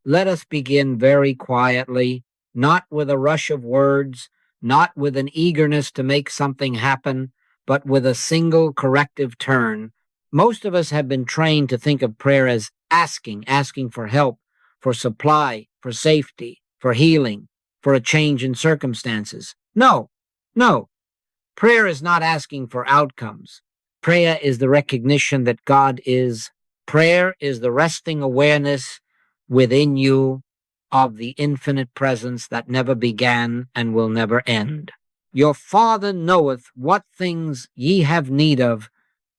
Let us begin very quietly, not with a rush of words, not with an eagerness to make something happen, but with a single corrective turn. Most of us have been trained to think of prayer as asking for help, for supply, for safety, for healing, for a change in circumstances. No, no. Prayer is not asking for outcomes. Prayer is the recognition that God is. Prayer is the resting awareness within you of the infinite presence that never began and will never end. Your Father knoweth what things ye have need of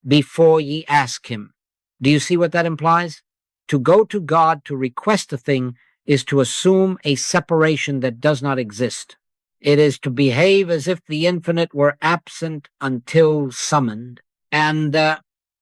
before ye ask him. Do you see what that implies? To go to God to request a thing is to assume a separation that does not exist. It is to behave as if the infinite were absent until summoned. And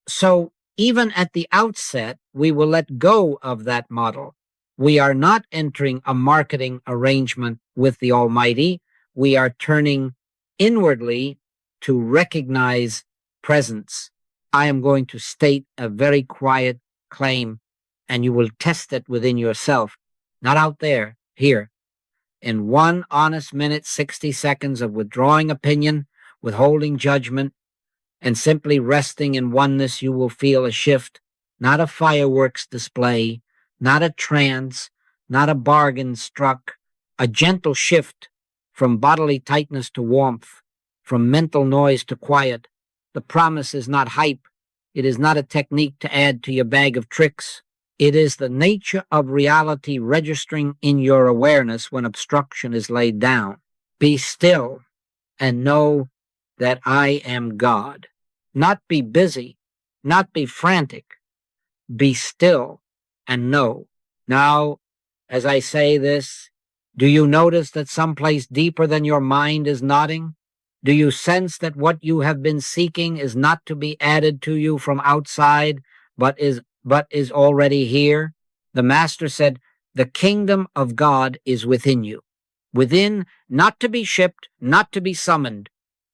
so even at the outset, we will let go of that model. We are not entering a marketing arrangement with the Almighty. We are turning inwardly to recognize presence. I am going to state a very quiet claim, and you will test it within yourself, not out there, here. In 1 honest minute, 60 seconds of withdrawing opinion, withholding judgment, and simply resting in oneness, you will feel a shift, not a fireworks display, not a trance, not a bargain struck, a gentle shift from bodily tightness to warmth, from mental noise to quiet. The promise is not hype. It is not a technique to add to your bag of tricks. It is the nature of reality registering in your awareness when obstruction is laid down. Be still and know that I am God. Not be busy, not be frantic. Be still and know. Now, as I say this, do you notice that someplace deeper than your mind is nodding? Do you sense that what you have been seeking is not to be added to you from outside, but is already here? The Master said, the kingdom of God is within you. Within, not to be shipped, not to be summoned.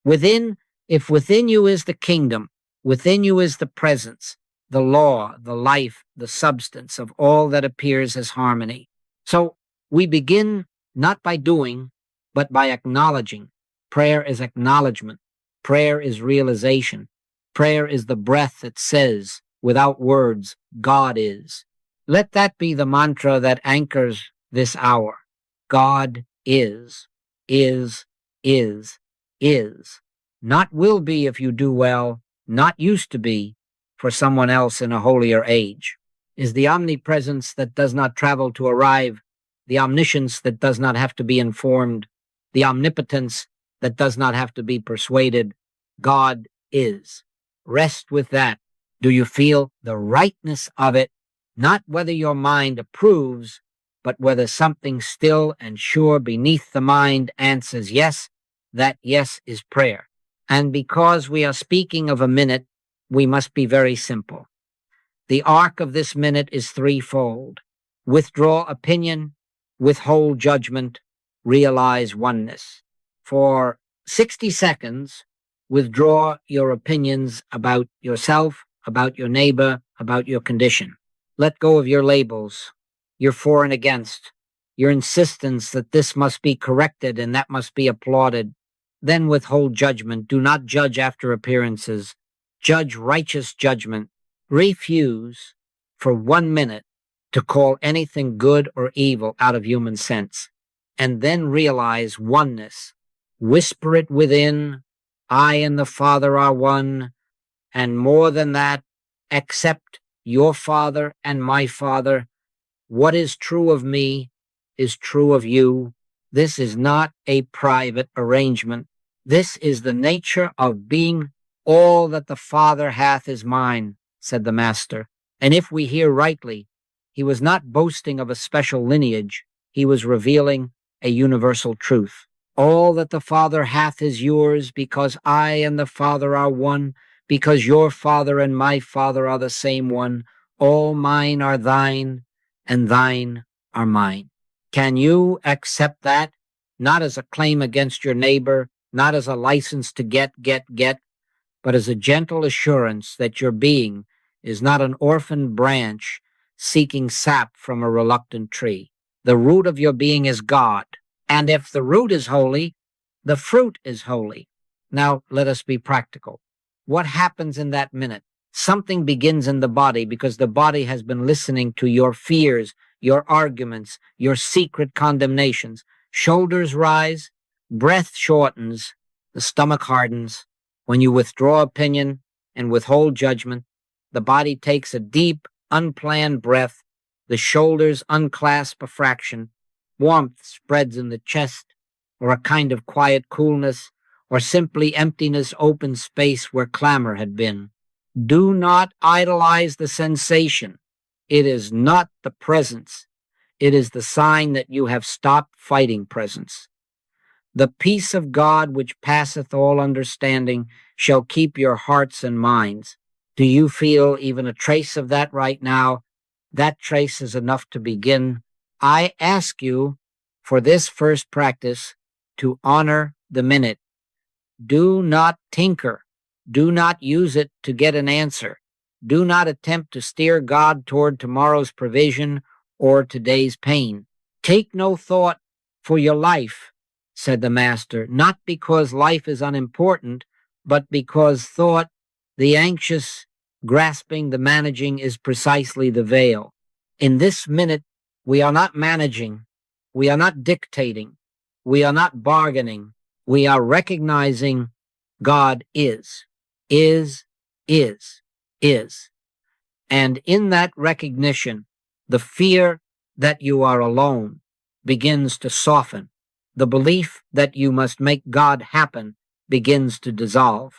Within, if within you is the kingdom, within you is the presence, the law, the life, the substance of all that appears as harmony. So we begin not by doing, but by acknowledging. Prayer is acknowledgement. Prayer is realization. Prayer is the breath that says, without words, God is. Let that be the mantra that anchors this hour. God is, is, is, is. Not will be if you do well, not used to be for someone else in a holier age. Is the omnipresence that does not travel to arrive, the omniscience that does not have to be informed, the omnipotence that does not have to be persuaded. God is. Rest with that. Do you feel the rightness of it? Not whether your mind approves, but whether something still and sure beneath the mind answers yes. That yes is prayer. And because we are speaking of a minute, we must be very simple. The arc of this minute is threefold. Withdraw opinion, withhold judgment, realize oneness. For 60 seconds, withdraw your opinions about yourself, about your neighbor, about your condition. Let go of your labels, your for and against, your insistence that this must be corrected and that must be applauded. Then withhold judgment. Do not judge after appearances. Judge righteous judgment. Refuse for 1 minute to call anything good or evil out of human sense. And then realize oneness. Whisper it within, I and the Father are one. And more than that, accept your Father and my Father. What is true of me is true of you. This is not a private arrangement. This is the nature of being. All that the Father hath is mine, said the Master. And if we hear rightly, he was not boasting of a special lineage. He was revealing a universal truth. All that the Father hath is yours, because I and the Father are one, because your Father and my Father are the same one. All mine are thine, and thine are mine. Can you accept that? Not as a claim against your neighbor, not as a license to get, but as a gentle assurance that your being is not an orphan branch seeking sap from a reluctant tree. The root of your being is God. And if the root is holy, the fruit is holy. Now, let us be practical. What happens in that minute? Something begins in the body because the body has been listening to your fears, your arguments, your secret condemnations. Shoulders rise, breath shortens, the stomach hardens. When you withdraw opinion and withhold judgment, the body takes a deep, unplanned breath. The shoulders unclasp a fraction. Warmth spreads in the chest, or a kind of quiet coolness, or simply emptiness opens space where clamor had been. Do not idolize the sensation. It is not the presence. It is the sign that you have stopped fighting presence. The peace of God which passeth all understanding shall keep your hearts and minds. Do you feel even a trace of that right now? That trace is enough to begin. I ask you for this first practice to honor the minute. Do not tinker. Do not use it to get an answer. Do not attempt to steer God toward tomorrow's provision or today's pain. Take no thought for your life, said the Master, not because life is unimportant, but because thought, the anxious, grasping, the managing, is precisely the veil. In this minute, we are not managing. We are not dictating. We are not bargaining. We are recognizing God is. And in that recognition, the fear that you are alone begins to soften. The belief that you must make God happen begins to dissolve.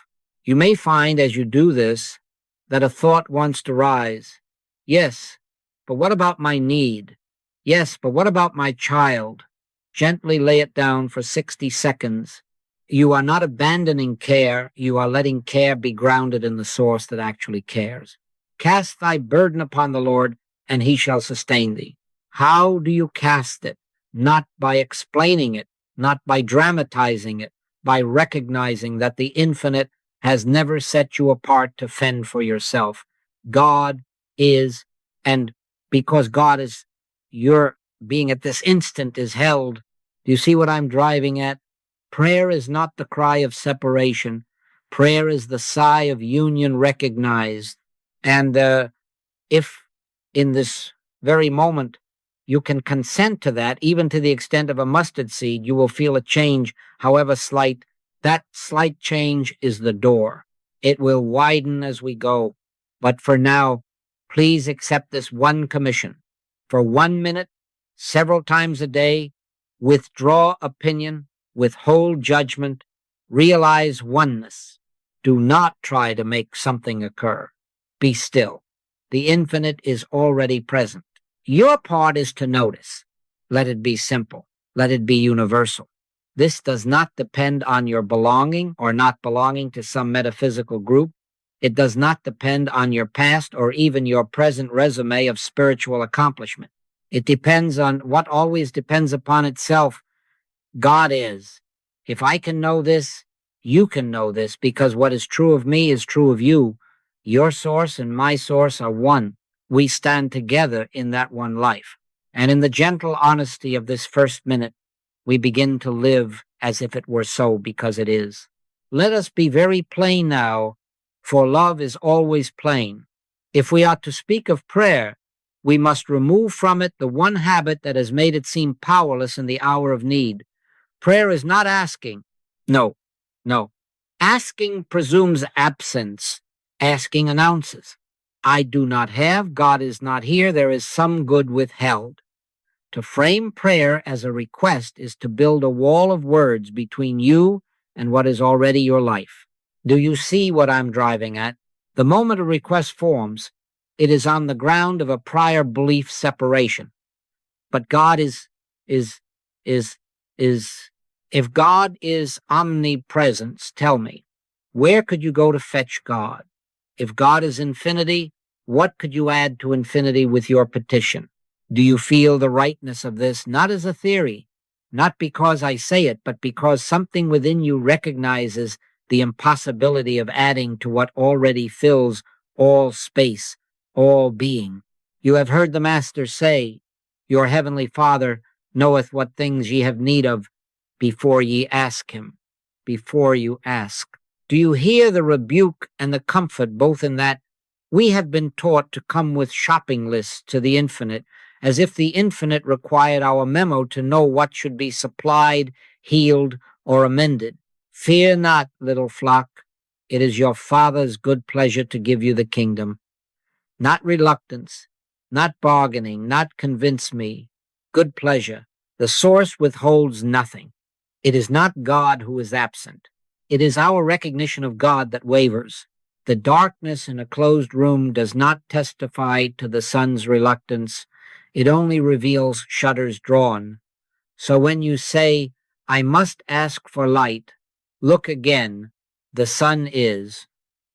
You may find as you do this that a thought wants to rise. Yes, but what about my need? Yes, but what about my child? Gently lay it down for 60 seconds. You are not abandoning care. You are letting care be grounded in the source that actually cares. Cast thy burden upon the Lord, and he shall sustain thee. How do you cast it? Not by explaining it, not by dramatizing it, by recognizing that the infinite has never set you apart to fend for yourself. God is, and because God is, your being at this instant is held. Do you see what I'm driving at? Prayer is not the cry of separation. Prayer is the sigh of union recognized. And if in this very moment you can consent to that, even to the extent of a mustard seed, you will feel a change, however slight. That slight change is the door. It will widen as we go. But for now, please accept this one commission. For 1 minute, several times a day, withdraw opinion, withhold judgment, realize oneness. Do not try to make something occur. Be still. The infinite is already present. Your part is to notice. Let it be simple. Let it be universal. This does not depend on your belonging or not belonging to some metaphysical group. It does not depend on your past or even your present resume of spiritual accomplishment. It depends on what always depends upon itself. God is. If I can know this, you can know this, because what is true of me is true of you. Your source and my source are one. We stand together in that one life. And in the gentle honesty of this first minute, we begin to live as if it were so, because it is. Let us be very plain now, for love is always plain. If we are to speak of prayer, we must remove from it the one habit that has made it seem powerless in the hour of need. Prayer is not asking. No. Asking presumes absence. Asking announces, I do not have, God is not here, there is some good withheld. To frame prayer as a request is to build a wall of words between you and what is already your life. Do you see what I'm driving at? The moment a request forms, it is on the ground of a prior belief separation. But God is if God is omnipresence, tell me, where could you go to fetch God? If God is infinity, what could you add to infinity with your petition? Do you feel the rightness of this, not as a theory, not because I say it, but because something within you recognizes the impossibility of adding to what already fills all space, all being? You have heard the Master say, Your heavenly Father knoweth what things ye have need of before ye ask him, before you ask. Do you hear the rebuke and the comfort both in that? We have been taught to come with shopping lists to the infinite, as if the infinite required our memo to know what should be supplied, healed, or amended. Fear not, little flock. It is your Father's good pleasure to give you the kingdom. Not reluctance, not bargaining, not convince me. Good pleasure. The source withholds nothing. It is not God who is absent. It is our recognition of God that wavers. The darkness in a closed room does not testify to the sun's reluctance. It only reveals shutters drawn. So when you say, I must ask for light, look again. The sun is.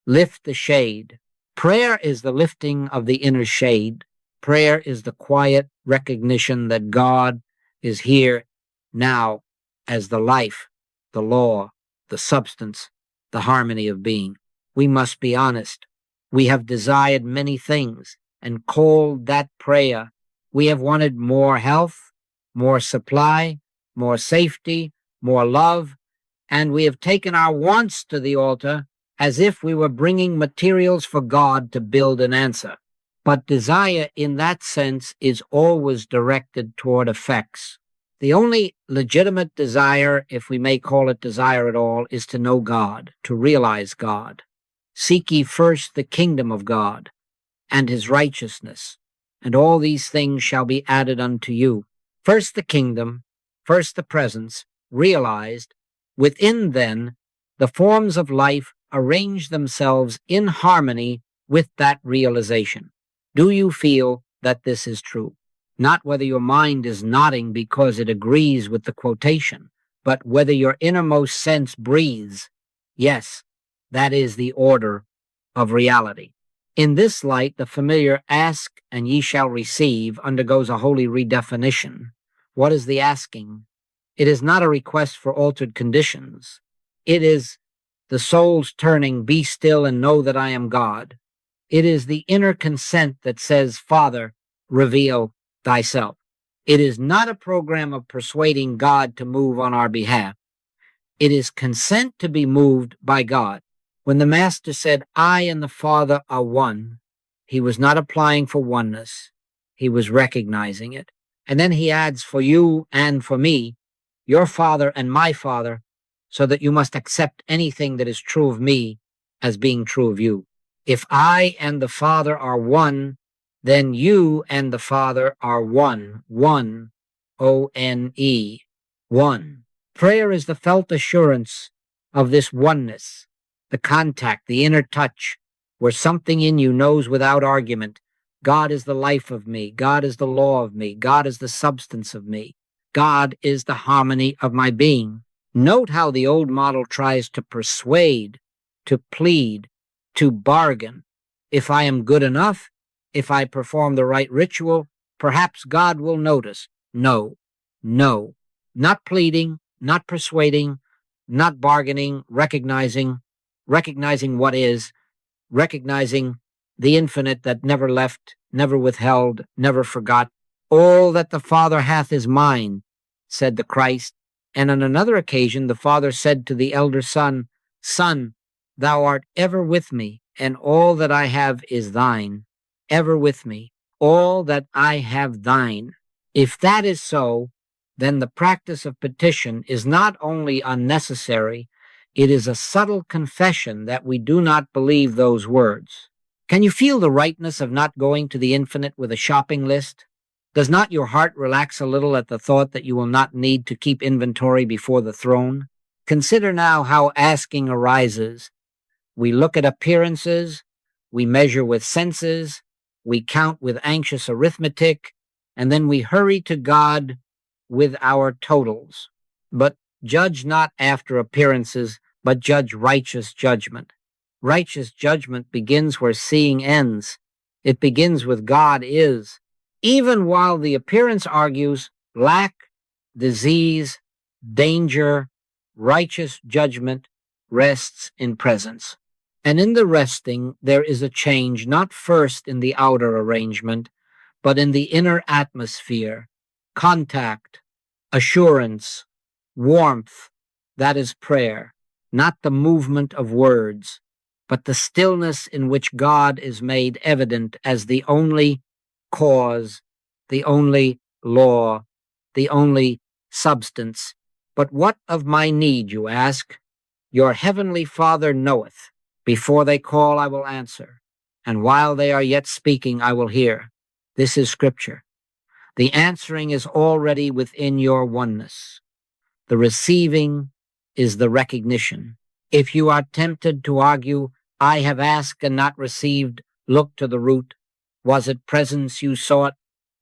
Lift the shade. Prayer is the lifting of the inner shade. Prayer is the quiet recognition that God is here now as the life, the law, the substance, the harmony of being. We must be honest. We have desired many things and called that prayer. We have wanted more health, more supply, more safety, more love, and we have taken our wants to the altar as if we were bringing materials for God to build an answer. But desire in that sense is always directed toward effects. The only legitimate desire, if we may call it desire at all, is to know God, to realize God. Seek ye first the kingdom of God and his righteousness, and all these things shall be added unto you. First the kingdom, first the presence, realized. Within then, the forms of life arrange themselves in harmony with that realization. Do you feel that this is true? Not whether your mind is nodding because it agrees with the quotation, but whether your innermost sense breathes. Yes, that is the order of reality. In this light, the familiar ask and ye shall receive undergoes a holy redefinition. What is the asking? It is not a request for altered conditions. It is the soul's turning, be still and know that I am God. It is the inner consent that says, Father, reveal thyself. It is not a program of persuading God to move on our behalf. It is consent to be moved by God. When the Master said, I and the Father are one, he was not applying for oneness. He was recognizing it. And then he adds, for you and for me, your Father and my Father, so that you must accept anything that is true of me as being true of you. If I and the Father are one, then you and the Father are one. One, O-N-E, one. Prayer is the felt assurance of this oneness, the contact, the inner touch, where something in you knows without argument, God is the life of me, God is the law of me, God is the substance of me, God is the harmony of my being. Note how the old model tries to persuade, to plead, to bargain. If I am good enough, if I perform the right ritual, perhaps God will notice. No, no, not pleading, not persuading, not bargaining, recognizing what is, recognizing the infinite that never left, never withheld, never forgot. All that the Father hath is mine, said the Christ. And on another occasion, the Father said to the elder son, Son, thou art ever with me, and all that I have is thine. Ever with me, all that I have thine. If that is so, then the practice of petition is not only unnecessary, it is a subtle confession that we do not believe those words. Can you feel the rightness of not going to the infinite with a shopping list? Does not your heart relax a little at the thought that you will not need to keep inventory before the throne? Consider now how asking arises. We look at appearances, we measure with senses, we count with anxious arithmetic, and then we hurry to God with our totals. But judge not after appearances, but judge righteous judgment. Righteous judgment begins where seeing ends. It begins with God is. Even while the appearance argues lack, disease, danger, righteous judgment rests in presence. And in the resting, there is a change, not first in the outer arrangement, but in the inner atmosphere, contact, assurance, warmth. That is prayer, not the movement of words, but the stillness in which God is made evident as the only cause, the only law, the only substance. But what of my need, you ask? Your heavenly Father knoweth. Before they call, I will answer, and while they are yet speaking, I will hear. This is Scripture. The answering is already within your oneness. The receiving is the recognition. If you are tempted to argue, I have asked and not received, look to the root. Was it presence you sought,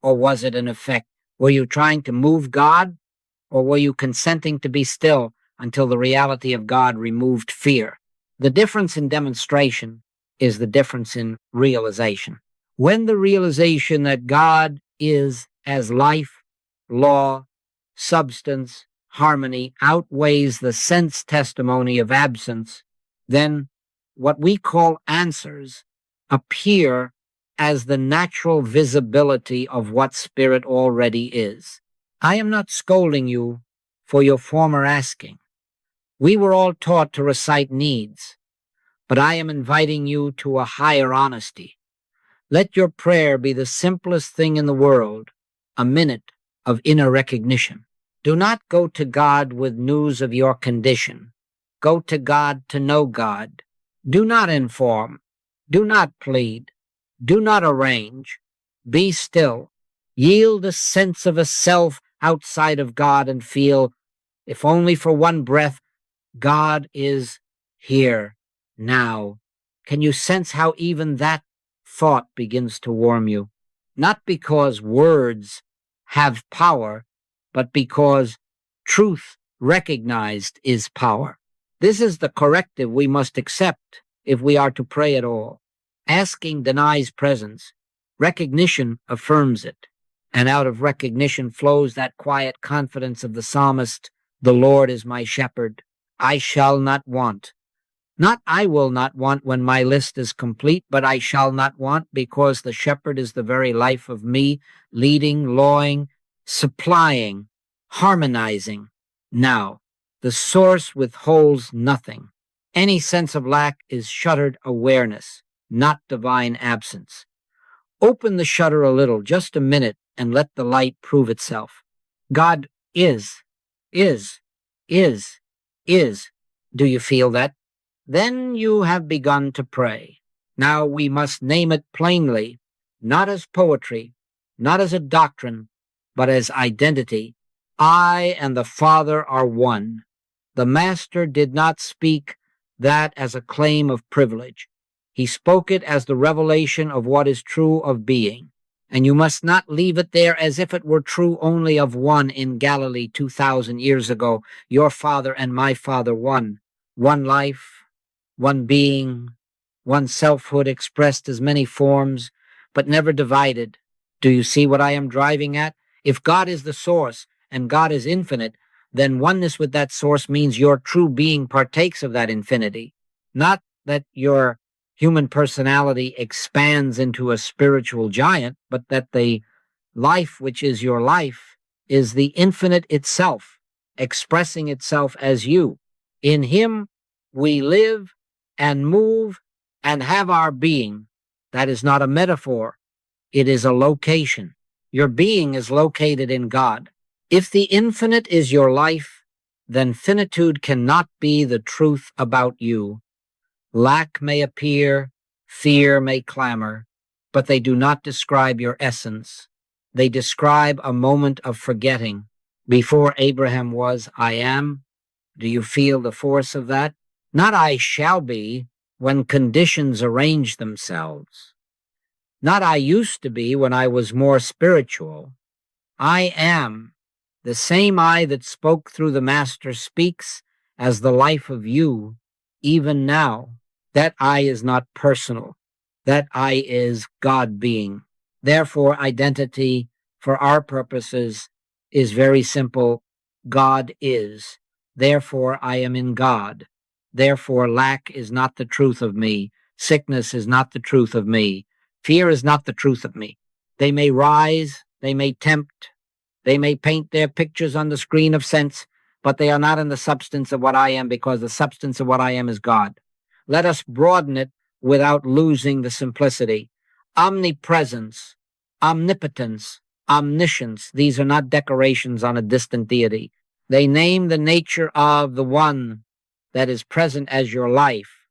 or was it an effect? Were you trying to move God, or were you consenting to be still until the reality of God removed fear? The difference in demonstration is the difference in realization. When the realization that God is as life, law, substance, harmony outweighs the sense testimony of absence, then what we call answers appear as the natural visibility of what spirit already is. I am not scolding you for your former asking. We were all taught to recite needs, but I am inviting you to a higher honesty. Let your prayer be the simplest thing in the world, a minute of inner recognition. Do not go to God with news of your condition. Go to God to know God. Do not inform. Do not plead. Do not arrange. Be still. Yield a sense of a self outside of God and feel, if only for one breath, God is here now. Can you sense how even that thought begins to warm you? Not because words have power, but because truth recognized is power. This is the corrective we must accept if we are to pray at all. Asking denies presence. Recognition affirms it. And out of recognition flows that quiet confidence of the psalmist, the Lord is my shepherd. I shall not want. Not I will not want when my list is complete, but I shall not want because the shepherd is the very life of me, leading, lawing, supplying, harmonizing. Now, the source withholds nothing. Any sense of lack is shuttered awareness, not divine absence. Open the shutter a little, just a minute, and let the light prove itself. God is. Do you feel that? Then you have begun to pray. Now we must name it plainly, not as poetry, not as a doctrine, but as identity. I and the Father are one. The Master did not speak that as a claim of privilege. He spoke it as the revelation of what is true of being. And you must not leave it there as if it were true only of one in Galilee 2,000 years ago. Your Father and my Father one. One life, one being, one selfhood expressed as many forms, but never divided. Do you see what I am driving at? If God is the source and God is infinite, then oneness with that source means your true being partakes of that infinity. Not that your human personality expands into a spiritual giant, but that the life which is your life is the infinite itself, expressing itself as you. In Him we live and move and have our being. That is not a metaphor. It is a location. Your being is located in God. If the infinite is your life, then finitude cannot be the truth about you. Lack may appear, fear may clamor, but they do not describe your essence. They describe a moment of forgetting. Before Abraham was, I am. Do you feel the force of that? Not I shall be when conditions arrange themselves. Not I used to be when I was more spiritual. I am. The same I that spoke through the Master speaks as the life of you, even now. That I is not personal. That I is God being. Therefore, identity, for our purposes, is very simple. God is. Therefore, I am in God. Therefore, lack is not the truth of me. Sickness is not the truth of me. Fear is not the truth of me. They may rise, they may tempt, they may paint their pictures on the screen of sense, but they are not in the substance of what I am, because the substance of what I am is God. Let us broaden it without losing the simplicity. Omnipresence, omnipotence, omniscience, these are not decorations on a distant deity. They name the nature of the one that is present as your life.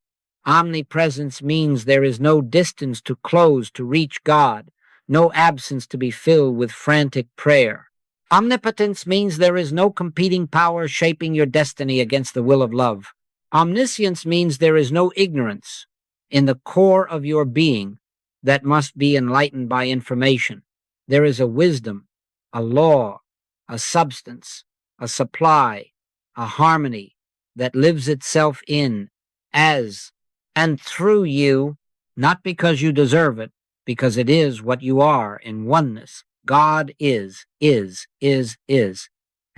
Omnipresence means there is no distance too close to reach God, no absence to be filled with frantic prayer. Omnipotence means there is no competing power shaping your destiny against the will of love. Omniscience means there is no ignorance in the core of your being that must be enlightened by information. There is a wisdom, a law, a substance, a supply, a harmony that lives itself in, as, and through you, not because you deserve it, because it is what you are in oneness. God is. And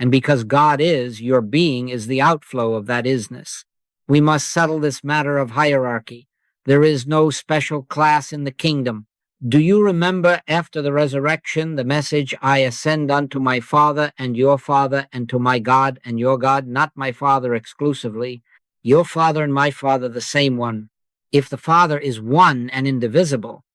because God is, your being is the outflow of that isness. We must settle this matter of hierarchy. There is no special class in the kingdom. Do you remember after the resurrection the message, I ascend unto my Father and your Father, and to my God and your God? Not my Father exclusively. Your Father and my Father, the same one. If the Father is one and indivisible,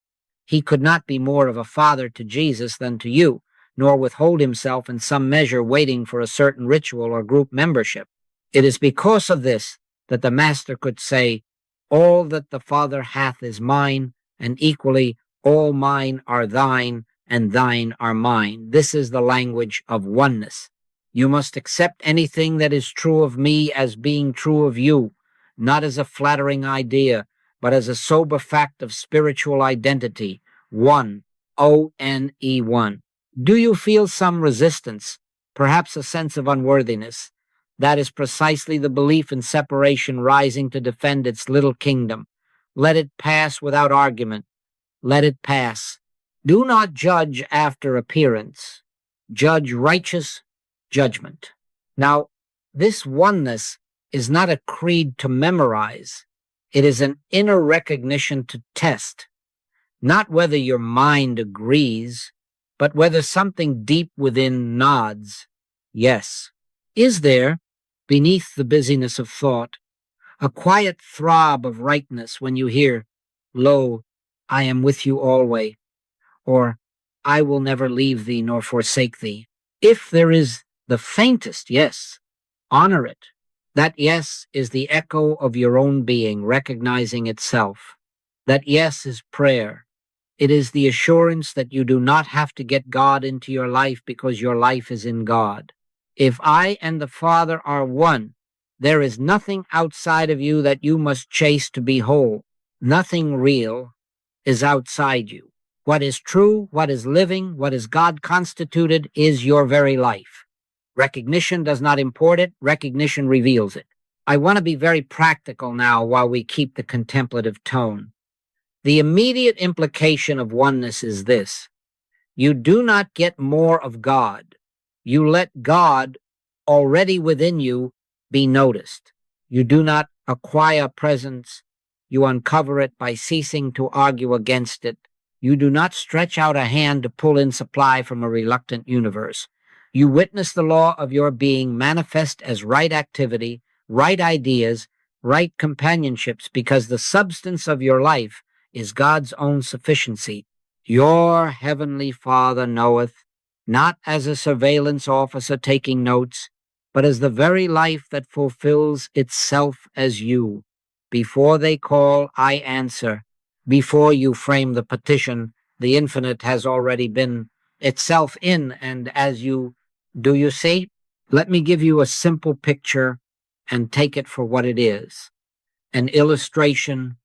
he could not be more of a father to Jesus than to you, nor withhold himself in some measure waiting for a certain ritual or group membership. It is because of this that the Master could say, all that the Father hath is mine, and equally all mine are thine, and thine are mine. This is the language of oneness. You must accept anything that is true of me as being true of you, not as a flattering idea, but as a sober fact of spiritual identity. One, O-N-E-1. Do you feel some resistance, perhaps a sense of unworthiness? That is precisely the belief in separation rising to defend its little kingdom. Let it pass without argument. Let it pass. Do not judge after appearance. Judge righteous judgment. Now, this oneness is not a creed to memorize. It is an inner recognition to test, not whether your mind agrees, but whether something deep within nods. Yes. Is there, beneath the busyness of thought, a quiet throb of rightness when you hear, lo, I am with you alway, or I will never leave thee nor forsake thee? If there is the faintest yes, honor it. That yes is the echo of your own being recognizing itself. That yes is prayer. It is the assurance that you do not have to get God into your life because your life is in God. If I and the Father are one, there is nothing outside of you that you must chase to be whole. Nothing real is outside you. What is true, what is living, what is God constituted is your very life. Recognition does not import it. Recognition reveals it. I want to be very practical now while we keep the contemplative tone. The immediate implication of oneness is this. You do not get more of God. You let God already within you be noticed. You do not acquire presence. You uncover it by ceasing to argue against it. You do not stretch out a hand to pull in supply from a reluctant universe. You witness the law of your being manifest as right activity, right ideas, right companionships, because the substance of your life is God's own sufficiency. Your heavenly Father knoweth, not as a surveillance officer taking notes, but as the very life that fulfills itself as you. Before they call, I answer. Before you frame the petition, the infinite has already been itself in, and as you do you see? Let me give you a simple picture and take it for what it is. An illustration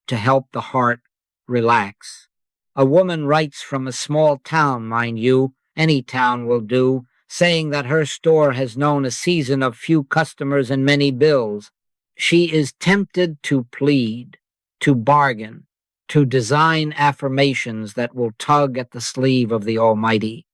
to help the heart relax. A woman writes from a small town, mind you, any town will do, saying that her store has known a season of few customers and many bills. She is tempted to plead, to bargain, to design affirmations that will tug at the sleeve of the Almighty.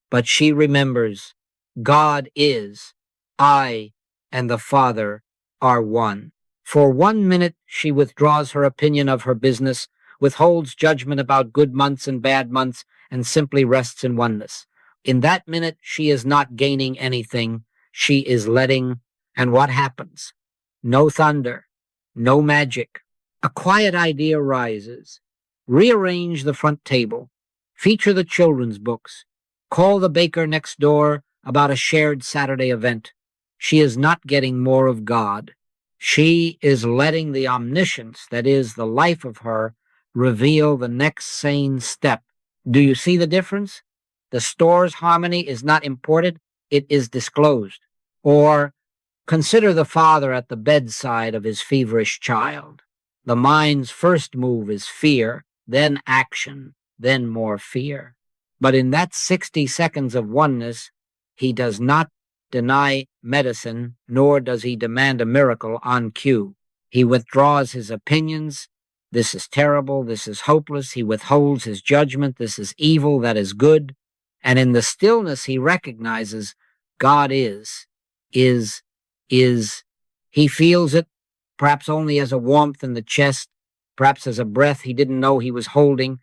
But she remembers, God is, I and the Father are one. For 1 minute, she withdraws her opinion of her business, withholds judgment about good months and bad months, and simply rests in oneness. In that minute, she is not gaining anything. She is letting, and what happens? No thunder, no magic. A quiet idea rises. Rearrange the front table. Feature the children's books. Call the baker next door about a shared Saturday event. She is not getting more of God. She is letting the omniscience that is the life of her reveal the next sane step. Do you see the difference? The store's harmony is not imported, it is disclosed. Or consider the father at the bedside of his feverish child. The mind's first move is fear, then action, then more fear. But in that 60 seconds of oneness, he does not deny medicine, nor does he demand a miracle on cue. He withdraws his opinions. This is terrible. This is hopeless. He withholds his judgment. This is evil. That is good. And in the stillness, he recognizes God is. He feels it, perhaps only as a warmth in the chest, perhaps as a breath he didn't know he was holding.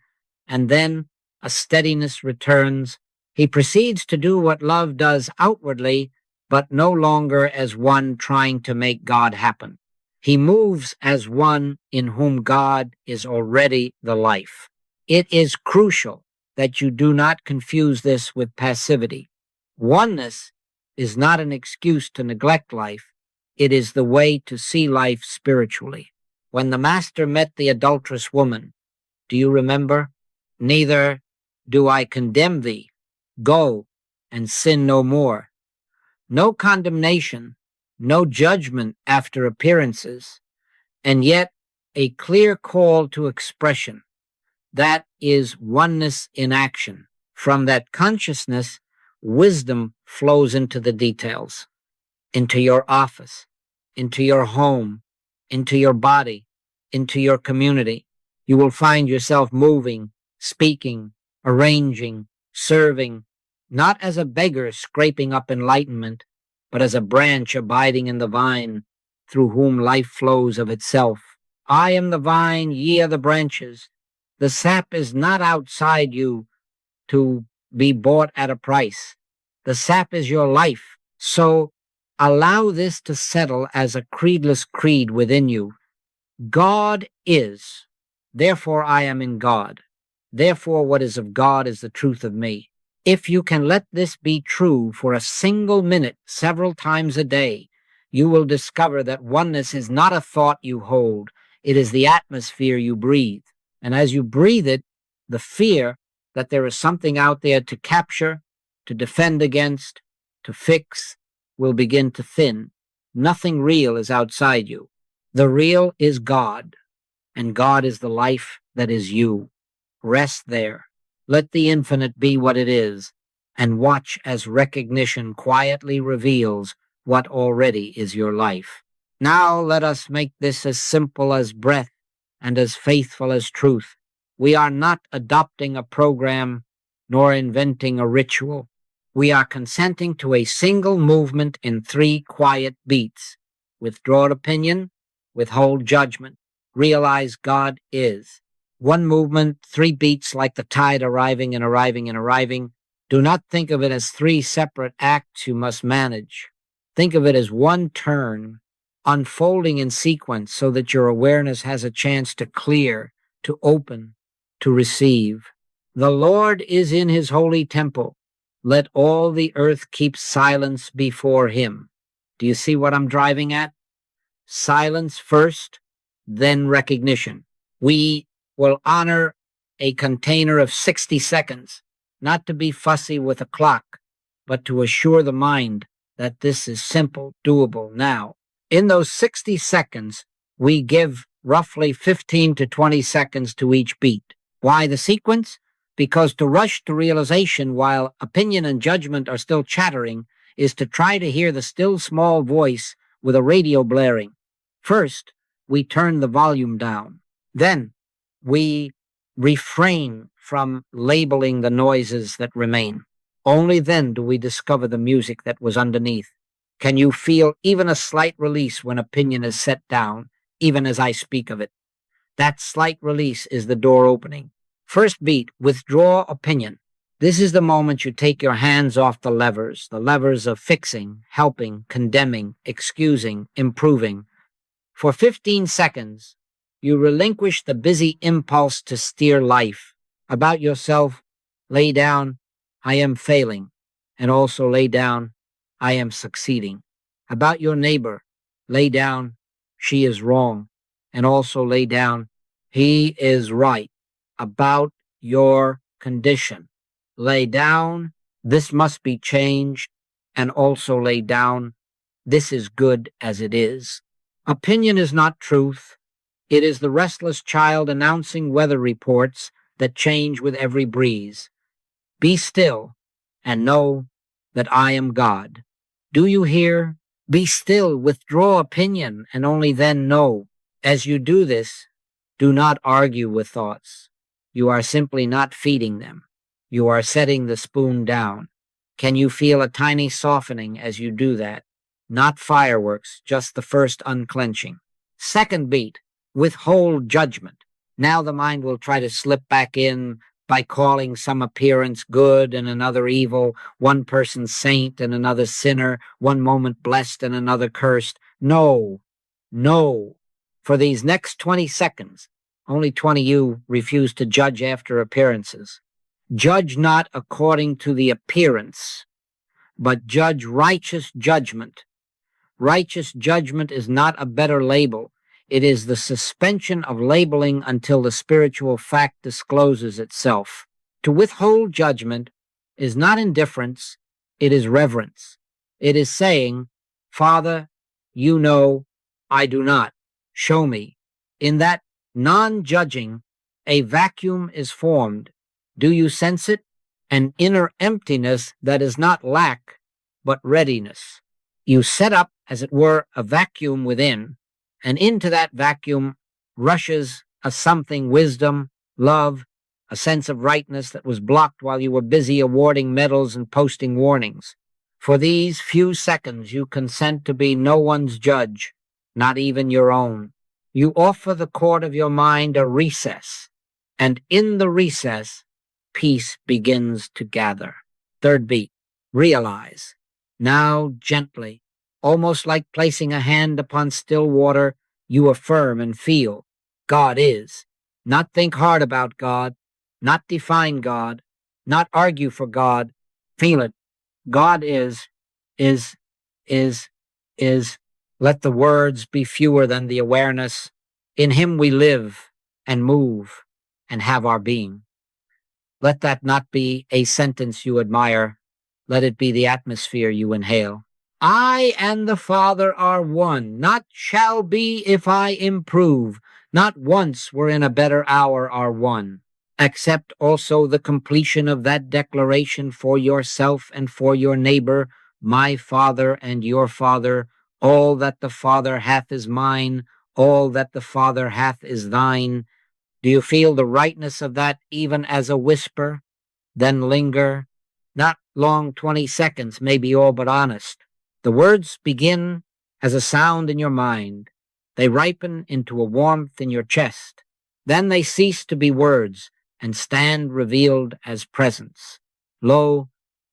And then a steadiness returns. He proceeds to do what love does outwardly, but no longer as one trying to make God happen. He moves as one in whom God is already the life. It is crucial that you do not confuse this with passivity. Oneness is not an excuse to neglect life. It is the way to see life spiritually. When the Master met the adulterous woman, do you remember? Neither do I condemn thee. Go and sin no more. No condemnation, no judgment after appearances, and yet a clear call to expression. That is oneness in action. From that consciousness, wisdom flows into the details, into your office, into your home, into your body, into your community. You will find yourself moving, speaking, arranging, serving, not as a beggar scraping up enlightenment, but as a branch abiding in the vine, through whom life flows of itself. I am the vine, ye are the branches. The sap is not outside you to be bought at a price. The sap is your life. So allow this to settle as a creedless creed within you. God is, therefore I am in God. Therefore what is of God is the truth of me. If you can let this be true for a single minute several times a day, you will discover that oneness is not a thought you hold. It is the atmosphere you breathe. And as you breathe it, the fear that there is something out there to capture, to defend against, to fix, will begin to thin. Nothing real is outside you. The real is God, and God is the life that is you. Rest there. Let the infinite be what it is, and watch as recognition quietly reveals what already is your life. Now let us make this as simple as breath and as faithful as truth. We are not adopting a program nor inventing a ritual. We are consenting to a single movement in 3 quiet beats. Withdraw opinion, withhold judgment. Realize God is. 1 movement, 3 beats like the tide arriving and arriving and arriving. Do not think of it as 3 separate acts you must manage. Think of it as 1 turn, unfolding in sequence so that your awareness has a chance to clear, to open, to receive. The Lord is in his holy temple. Let all the earth keep silence before him. Do you see what I'm driving at? Silence first, then recognition. We will honor a container of 60 seconds, not to be fussy with a clock, but to assure the mind that this is simple, doable now. In those 60 seconds, we give roughly 15 to 20 seconds to each beat. Why the sequence? Because to rush to realization while opinion and judgment are still chattering is to try to hear the still small voice with a radio blaring. First, we turn the volume down. Then, we refrain from labeling the noises that remain. Only then do we discover the music that was underneath. Can you feel even a slight release when opinion is set down, even as I speak of it? That slight release is the door opening. First beat, withdraw opinion. This is the moment you take your hands off the levers of fixing, helping, condemning, excusing, improving. For 15 seconds, you relinquish the busy impulse to steer life. About yourself, lay down, I am failing, and also lay down, I am succeeding. About your neighbor, lay down, she is wrong, and also lay down, he is right. About your condition, lay down, this must be changed, and also lay down, this is good as it is. Opinion is not truth. It is the restless child announcing weather reports that change with every breeze. Be still and know that I am God. Do you hear? Be still, withdraw opinion, and only then know. As you do this, do not argue with thoughts. You are simply not feeding them. You are setting the spoon down. Can you feel a tiny softening as you do that? Not fireworks, just the first unclenching. Second beat, withhold judgment. Now the mind will try to slip back in by calling some appearance good and another evil, one person saint and another sinner, one moment blessed and another cursed. No, no. For these next 20 seconds, only 20 you refuse to judge after appearances. Judge not according to the appearance, but judge righteous judgment. Righteous judgment is not a better label. It is the suspension of labeling until the spiritual fact discloses itself. To withhold judgment is not indifference, it is reverence. It is saying, Father, you know, I do not. Show me. In that non-judging, a vacuum is formed. Do you sense it? An inner emptiness that is not lack, but readiness. You set up, as it were, a vacuum within, and into that vacuum rushes a something, wisdom, love, a sense of rightness that was blocked while you were busy awarding medals and posting warnings. For these few seconds, you consent to be no one's judge, not even your own. You offer the court of your mind a recess, and in the recess, peace begins to gather. Third beat, realize. Now gently, almost like placing a hand upon still water, you affirm and feel God is. Not think hard about God, not define God, not argue for God. Feel it. God is. Let the words be fewer than the awareness. In him we live and move and have our being. Let that not be a sentence you admire. Let it be the atmosphere you inhale. I and the Father are one, not shall be if I improve, not once we're in a better hour are one. Accept also the completion of that declaration for yourself and for your neighbor, my Father and your Father, all that the Father hath is mine, all that the Father hath is thine. Do you feel the rightness of that even as a whisper? Then linger. Not long, 20 seconds, maybe all but honest. The words begin as a sound in your mind. They ripen into a warmth in your chest. Then they cease to be words and stand revealed as presence. Lo,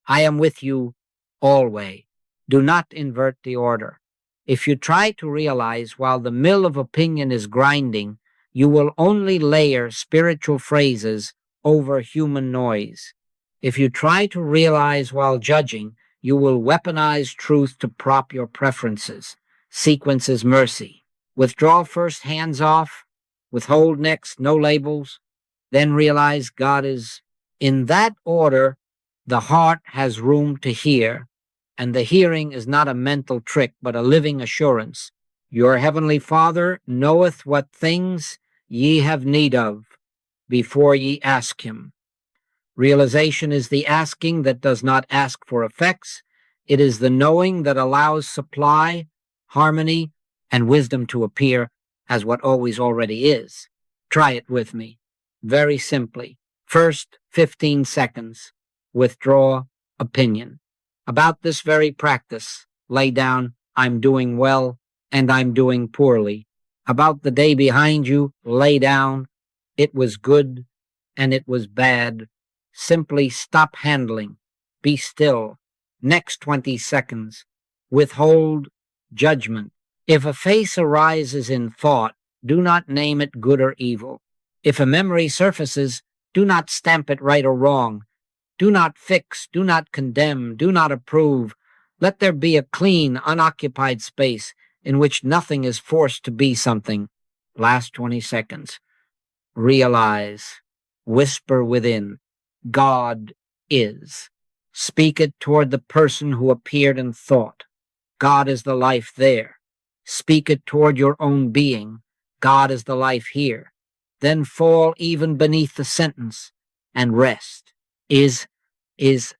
I am with you always. Do not invert the order. If you try to realize while the mill of opinion is grinding, you will only layer spiritual phrases over human noise. If you try to realize while judging, you will weaponize truth to prop your preferences. Sequence is mercy. Withdraw first, hands off. Withhold next, no labels. Then realize God is. In that order, the heart has room to hear, and the hearing is not a mental trick, but a living assurance. Your heavenly Father knoweth what things ye have need of before ye ask him. Realization is the asking that does not ask for effects. It is the knowing that allows supply, harmony, and wisdom to appear as what always already is. Try it with me. Very simply. First 15 seconds. Withdraw opinion. About this very practice, lay down, I'm doing well and I'm doing poorly. About the day behind you, lay down, it was good and it was bad. Simply stop handling. Be still. Next 20 seconds. Withhold judgment. If a face arises in thought, do not name it good or evil. If a memory surfaces, do not stamp it right or wrong. Do not fix, do not condemn, do not approve. Let there be a clean, unoccupied space in which nothing is forced to be something. Last 20 seconds. Realize, whisper within, God is. Speak it toward the person who appeared in thought. God is the life there. Speak it toward your own being. God is the life here. Then fall even beneath the sentence and rest. Is, is,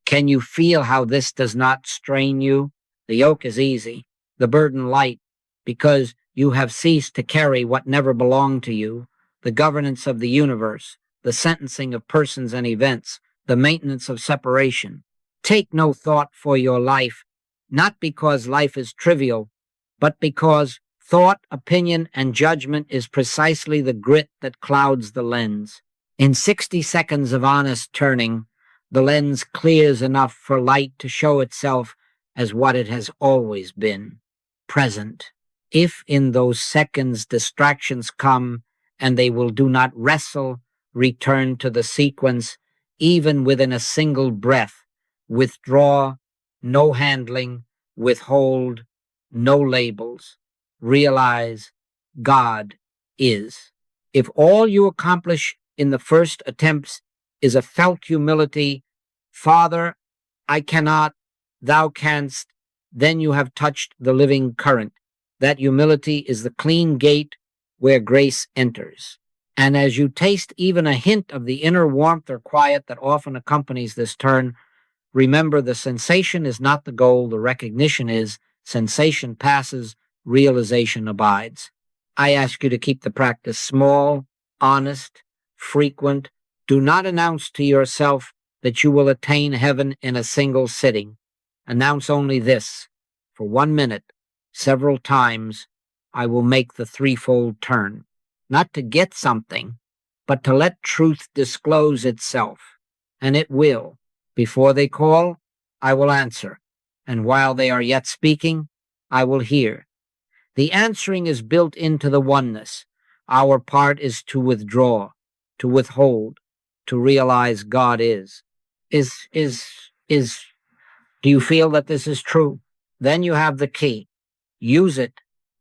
can you feel how this does not strain you? The yoke is easy, the burden light, because you have ceased to carry what never belonged to you, the governance of the universe, the sentencing of persons and events, the maintenance of separation. Take no thought for your life, not because life is trivial, but because thought, opinion, and judgment is precisely the grit that clouds the lens. In 60 seconds of honest turning, the lens clears enough for light to show itself as what it has always been, present. If in those seconds distractions come, and they will do not wrestle, return to the sequence, even within a single breath. Withdraw, no handling, withhold, no labels. Realize God is. If all you accomplish in the first attempts is a felt humility, Father, I cannot, thou canst, then you have touched the living current. That humility is the clean gate where grace enters. And as you taste even a hint of the inner warmth or quiet that often accompanies this turn, remember the sensation is not the goal, the recognition is. Sensation passes, realization abides. I ask you to keep the practice small, honest, frequent. Do not announce to yourself that you will attain heaven in a single sitting. Announce only this: for 1 minute, several times, I will make the threefold turn, not to get something, but to let truth disclose itself. And it will. Before they call, I will answer. And while they are yet speaking, I will hear. The answering is built into the oneness. Our part is to withdraw, to withhold, to realize God is. Do you feel that this is true? Then you have the key. Use it.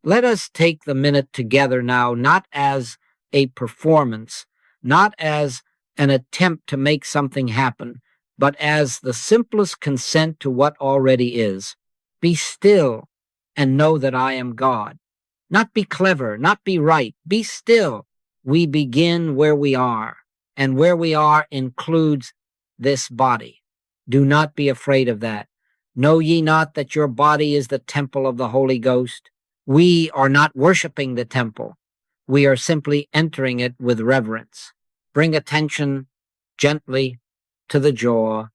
Let us take the minute together now, not as a performance, not as an attempt to make something happen, but as the simplest consent to what already is. Be still and know that I am God. Not be clever, not be right. Be still. We begin where we are, and where we are includes this body. Do not be afraid of that. Know ye not that your body is the temple of the Holy Ghost? We are not worshiping the temple. We are simply entering it with reverence. Bring attention gently to the jaw,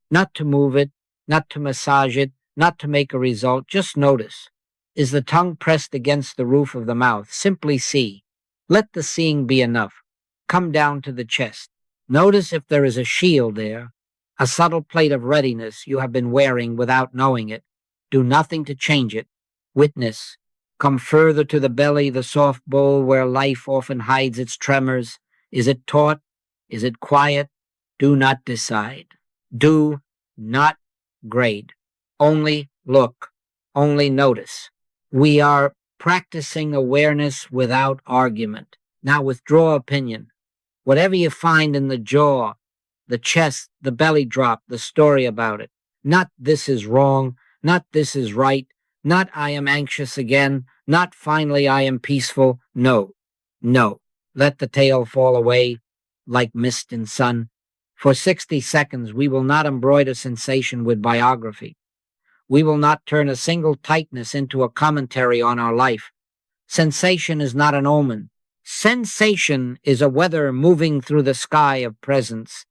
not to move it, not to massage it, not to make a result. Just notice. Is the tongue pressed against the roof of the mouth? Simply see. Let the seeing be enough. Come down to the chest. Notice if there is a shield there, a subtle plate of readiness you have been wearing without knowing it. Do nothing to change it. Witness. Come further to the belly, the soft bowl where life often hides its tremors. Is it taut? Is it quiet? Do not decide. Do not grade. Only look. Only notice. We are practicing awareness without argument. Now withdraw opinion. Whatever you find in the jaw, the chest, the belly drop, the story about it. Not this is wrong, not this is right, not I am anxious again, not finally I am peaceful. No, no. Let the tail fall away like mist in sun. For 60 seconds, we will not embroider sensation with biography. We will not turn a single tightness into a commentary on our life. Sensation is not an omen. Sensation is a weather moving through the sky of presence.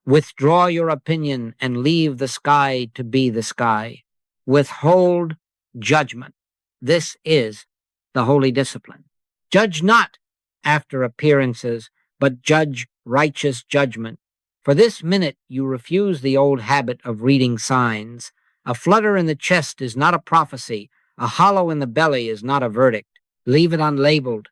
Withdraw your opinion and leave the sky to be the sky. Withhold judgment. This is the holy discipline. Judge not after appearances, but judge righteous judgment. For this minute, you refuse the old habit of reading signs. A flutter in the chest is not a prophecy. A hollow in the belly is not a verdict. Leave it unlabeled.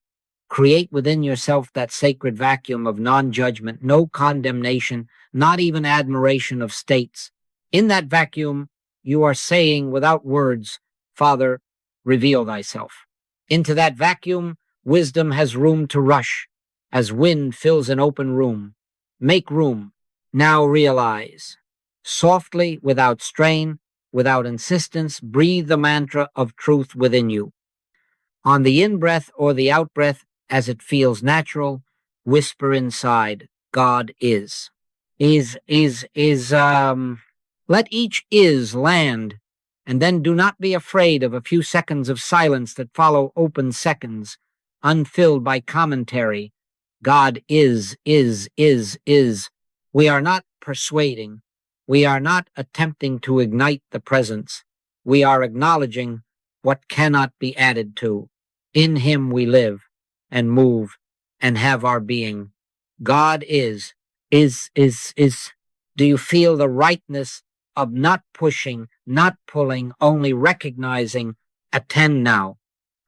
Create within yourself that sacred vacuum of non-judgment, no condemnation, not even admiration of states. In that vacuum, you are saying without words, Father, reveal thyself. Into that vacuum, wisdom has room to rush, as wind fills an open room. Make room. Now realize. Softly, without strain, without insistence, breathe the mantra of truth within you. On the in-breath or the out-breath, as it feels natural, whisper inside, God is. Let each is land, and then do not be afraid of a few seconds of silence that follow open seconds, unfilled by commentary. God is. We are not persuading. We are not attempting to ignite the presence. We are acknowledging what cannot be added to. In him we live and move and have our being. God is. Do you feel the rightness of not pushing, not pulling, only recognizing? Attend now,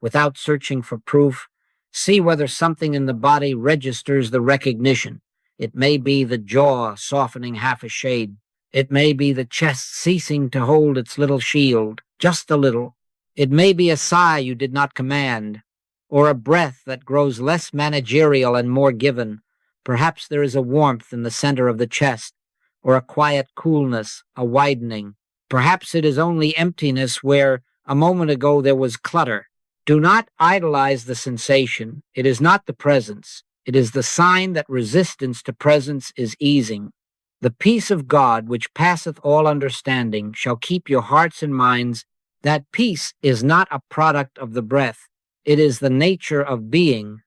without searching for proof. See whether something in the body registers the recognition. It may be the jaw softening half a shade. It may be the chest ceasing to hold its little shield, just a little. It may be a sigh you did not command, or a breath that grows less managerial and more given. Perhaps there is a warmth in the center of the chest, or a quiet coolness, a widening. Perhaps it is only emptiness where a moment ago there was clutter. Do not idolize the sensation. It is not the presence. It is the sign that resistance to presence is easing. The peace of God, which passeth all understanding, shall keep your hearts and minds. That peace is not a product of the breath. It is the nature of being,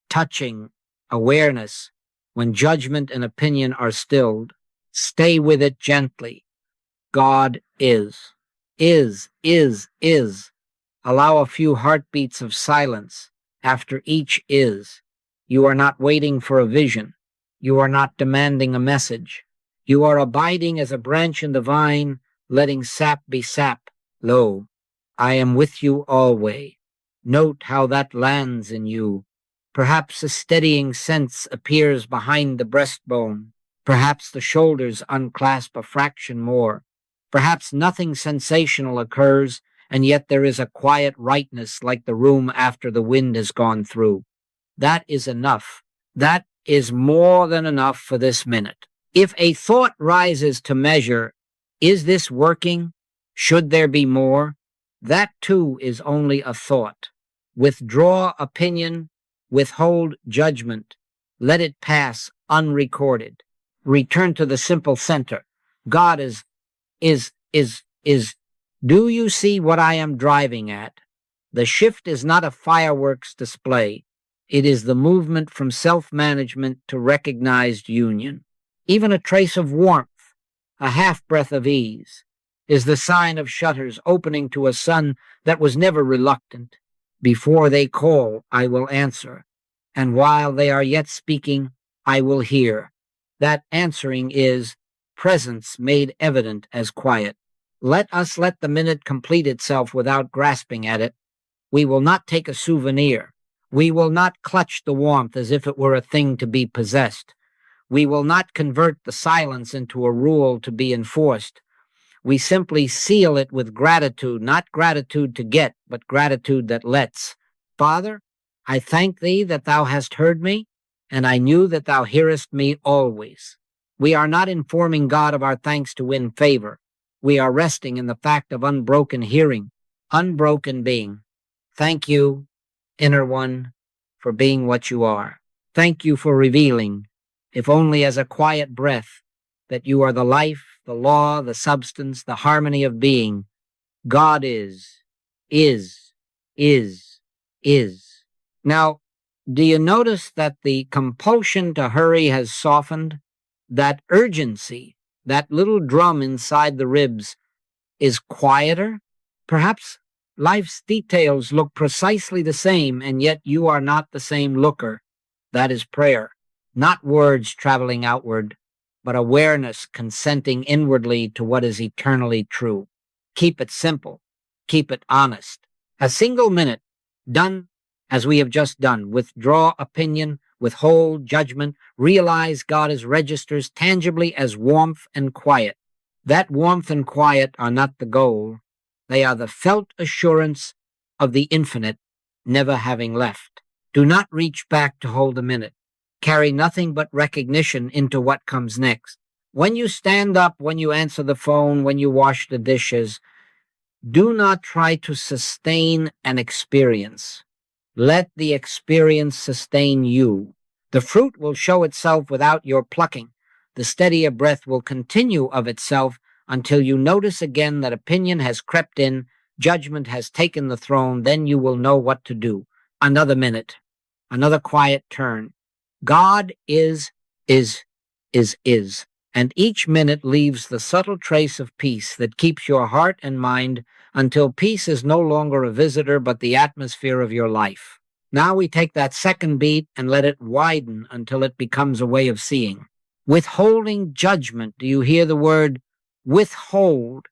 touching, awareness. When judgment and opinion are stilled, stay with it gently. God is. Allow a few heartbeats of silence after each is. You are not waiting for a vision. You are not demanding a message. You are abiding as a branch in the vine, letting sap be sap. Lo, I am with you always. Note how that lands in you. Perhaps a steadying sense appears behind the breastbone. Perhaps the shoulders unclasp a fraction more. Perhaps nothing sensational occurs, and yet there is a quiet rightness like the room after the wind has gone through. That is enough. That is more than enough for this minute. If a thought rises to measure, is this working? Should there be more? That too is only a thought. Withdraw opinion, withhold judgment. Let it pass unrecorded. Return to the simple center. God is. Do you see what I am driving at? The shift is not a fireworks display. It is the movement from self-management to recognized union. Even a trace of warmth, a half-breath of ease, is the sign of shutters opening to a sun that was never reluctant. Before they call, I will answer, and while they are yet speaking, I will hear. That answering is presence made evident as quiet. Let us let the minute complete itself without grasping at it. We will not take a souvenir. We will not clutch the warmth as if it were a thing to be possessed. We will not convert the silence into a rule to be enforced. We simply seal it with gratitude, not gratitude to get, but gratitude that lets. Father, I thank thee that thou hast heard me, and I knew that thou hearest me always. We are not informing God of our thanks to win favor. We are resting in the fact of unbroken hearing, unbroken being. Thank you, Inner One, for being what you are. Thank you for revealing, if only as a quiet breath, that you are the life, the law, the substance, the harmony of being. God is. Now, do you notice that the compulsion to hurry has softened? That urgency, that little drum inside the ribs, is quieter? Perhaps life's details look precisely the same, and yet you are not the same looker. That is prayer, not words traveling outward, but awareness consenting inwardly to what is eternally true. Keep it simple. Keep it honest. A single minute, done as we have just done. Withdraw opinion, withhold judgment, realize God as registers tangibly as warmth and quiet. That warmth and quiet are not the goal. They are the felt assurance of the infinite never having left. Do not reach back to hold a minute. Carry nothing but recognition into what comes next. When you stand up, when you answer the phone, when you wash the dishes, do not try to sustain an experience. Let the experience sustain you. The fruit will show itself without your plucking. The steadier breath will continue of itself until you notice again that opinion has crept in, judgment has taken the throne. Then you will know what to do. Another minute, another quiet turn. God is, and each minute leaves the subtle trace of peace that keeps your heart and mind until peace is no longer a visitor but the atmosphere of your life. Now we take that second beat and let it widen until it becomes a way of seeing. Withholding judgment. Do you hear the word withhold?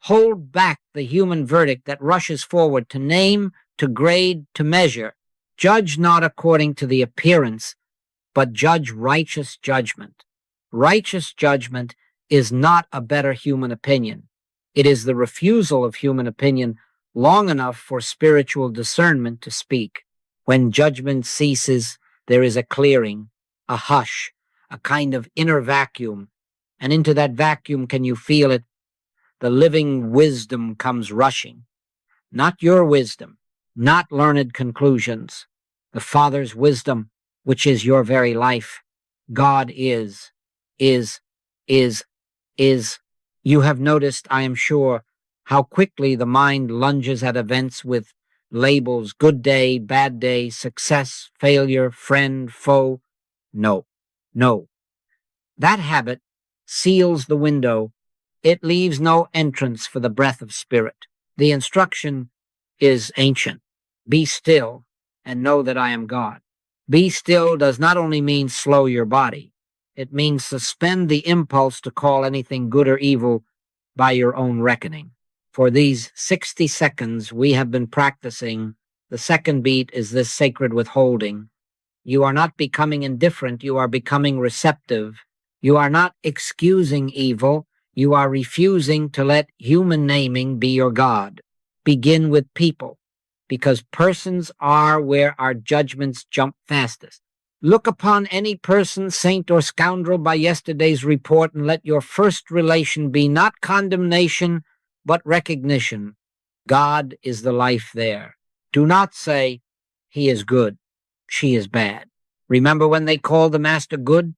Hold back the human verdict that rushes forward to name, to grade, to measure. Judge not according to the appearance, but judge righteous judgment. Righteous judgment is not a better human opinion. It is the refusal of human opinion long enough for spiritual discernment to speak. When judgment ceases, there is a clearing, a hush, a kind of inner vacuum. And into that vacuum, can you feel it? The living wisdom comes rushing. Not your wisdom, not learned conclusions. The Father's wisdom, which is your very life. God is. You have noticed, I am sure, how quickly the mind lunges at events with labels: good day, bad day, success, failure, friend, foe. No. That habit seals the window. It leaves no entrance for the breath of spirit. The instruction is ancient. Be still and know that I am God. Be still does not only mean slow your body. It means suspend the impulse to call anything good or evil by your own reckoning. For these 60 seconds we have been practicing. The second beat is this sacred withholding. You are not becoming indifferent. You are becoming receptive. You are not excusing evil. You are refusing to let human naming be your God. Begin with people, because persons are where our judgments jump fastest. Look upon any person, saint or scoundrel, by yesterday's report, and let your first relation be not condemnation, but recognition. God is the life there. Do not say, he is good, she is bad. Remember when they called the master good?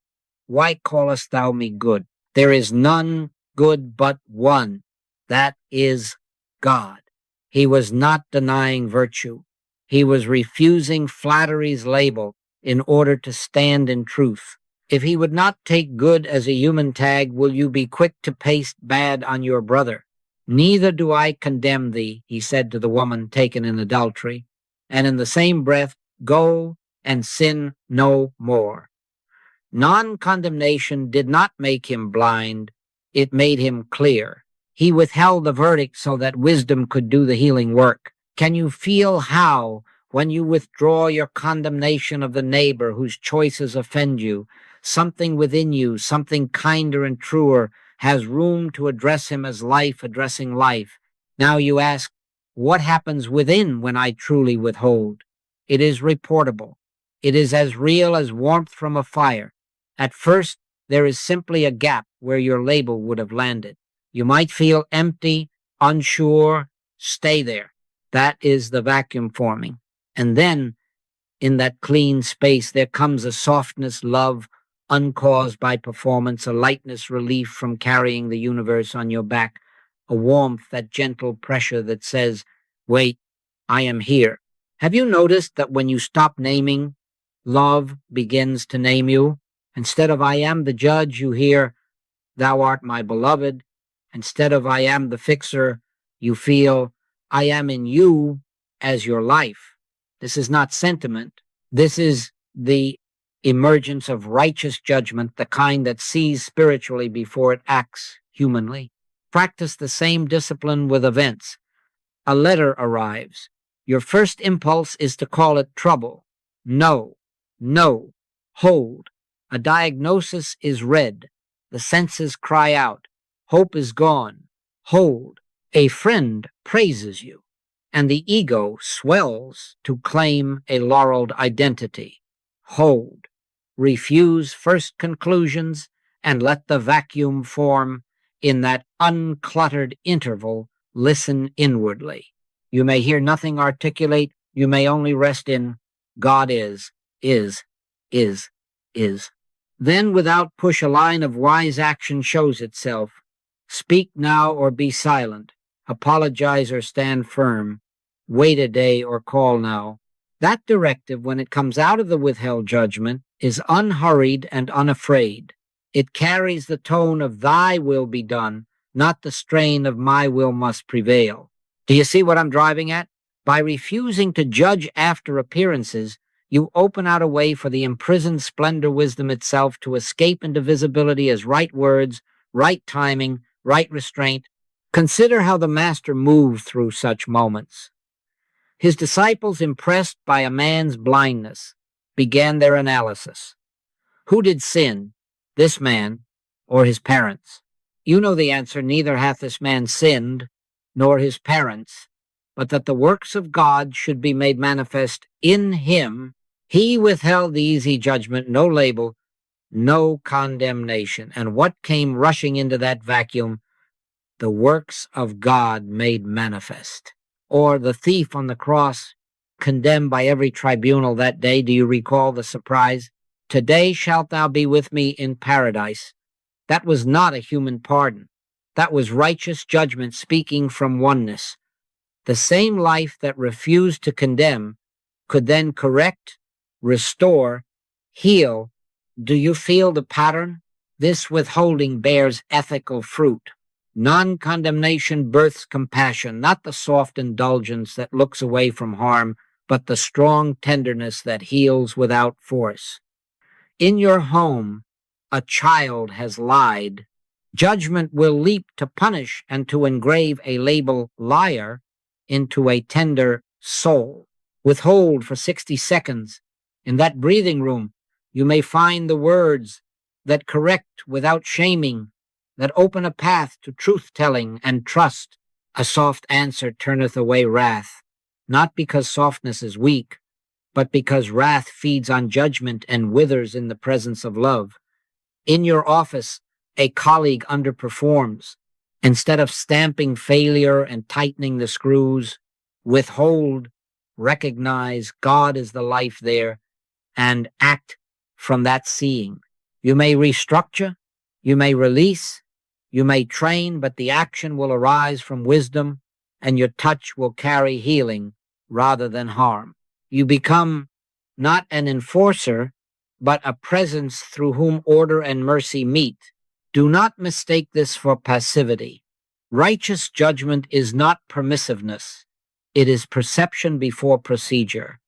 Why callest thou me good? There is none good but one. That is God. He was not denying virtue. He was refusing flattery's label in order to stand in truth. If he would not take good as a human tag, will you be quick to paste bad on your brother? Neither do I condemn thee, he said to the woman taken in adultery, and in the same breath, go and sin no more. Non-condemnation did not make him blind, it made him clear. He withheld the verdict so that wisdom could do the healing work. Can you feel how, when you withdraw your condemnation of the neighbor whose choices offend you, something within you, something kinder and truer, has room to address him as life addressing life? Now you ask, what happens within when I truly withhold? It is reportable. It is as real as warmth from a fire. At first, there is simply a gap where your label would have landed. You might feel empty, unsure. Stay there. That is the vacuum forming. And then, in that clean space, there comes a softness, love, uncaused by performance, a lightness, relief from carrying the universe on your back, a warmth, that gentle pressure that says, wait, I am here. Have you noticed that when you stop naming, love begins to name you? Instead of I am the judge, you hear, thou art my beloved. Instead of I am the fixer, you feel, I am in you as your life. This is not sentiment. This is the emergence of righteous judgment, the kind that sees spiritually before it acts humanly. Practice the same discipline with events. A letter arrives. Your first impulse is to call it trouble. No, no, hold. A diagnosis is read. The senses cry out. Hope is gone. Hold. A friend praises you, and the ego swells to claim a laureled identity. Hold. Refuse first conclusions and let the vacuum form. In that uncluttered interval, listen inwardly. You may hear nothing articulate. You may only rest in God is. Then, without push, a line of wise action shows itself. Speak now or be silent. Apologize or stand firm. Wait a day or call now. That directive, when it comes out of the withheld judgment, is unhurried and unafraid. It carries the tone of thy will be done, not the strain of my will must prevail. Do you see what I'm driving at? By refusing to judge after appearances, you open out a way for the imprisoned splendor wisdom itself to escape into visibility as right words, right timing, right restraint. Consider how the Master moved through such moments. His disciples, impressed by a man's blindness, began their analysis. Who did sin, this man or his parents? You know the answer. Neither hath this man sinned, nor his parents, but that the works of God should be made manifest in him. He withheld the easy judgment, no label, no condemnation. And what came rushing into that vacuum? The works of God made manifest. Or the thief on the cross, condemned by every tribunal that day. Do you recall the surprise? Today shalt thou be with me in paradise. That was not a human pardon. That was righteous judgment speaking from oneness. The same life that refused to condemn could then correct, restore, heal. Do you feel the pattern? This withholding bears ethical fruit. Non-condemnation births compassion, not the soft indulgence that looks away from harm, but the strong tenderness that heals without force. In your home, a child has lied. Judgment will leap to punish and to engrave a label liar into a tender soul. Withhold for 60 seconds. In that breathing room, you may find the words that correct without shaming, that open a path to truth-telling and trust. A soft answer turneth away wrath, not because softness is weak, but because wrath feeds on judgment and withers in the presence of love. In your office, a colleague underperforms. Instead of stamping failure and tightening the screws, withhold, recognize God is the life there, and act from that seeing. You may restructure, you may release, you may train, but the action will arise from wisdom, and your touch will carry healing rather than harm. You become not an enforcer, but a presence through whom order and mercy meet. Do not mistake this for passivity. Righteous judgment is not permissiveness. It is perception before procedure.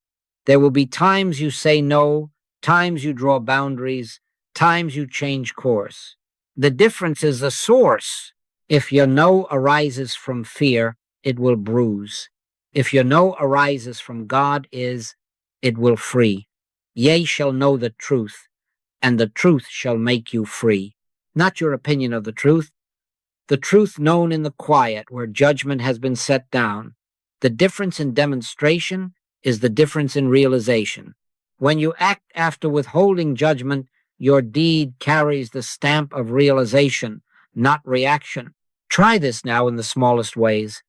There will be times you say no, times you draw boundaries, times you change course. The difference is the source. If your no arises from fear, it will bruise. If your no arises from God it will free. Ye shall know the truth, and the truth shall make you free. Not your opinion of the truth known in the quiet where judgment has been set down. The difference in demonstration is the difference in realization. When you act after withholding judgment, your deed carries the stamp of realization, not reaction. Try this now in the smallest ways.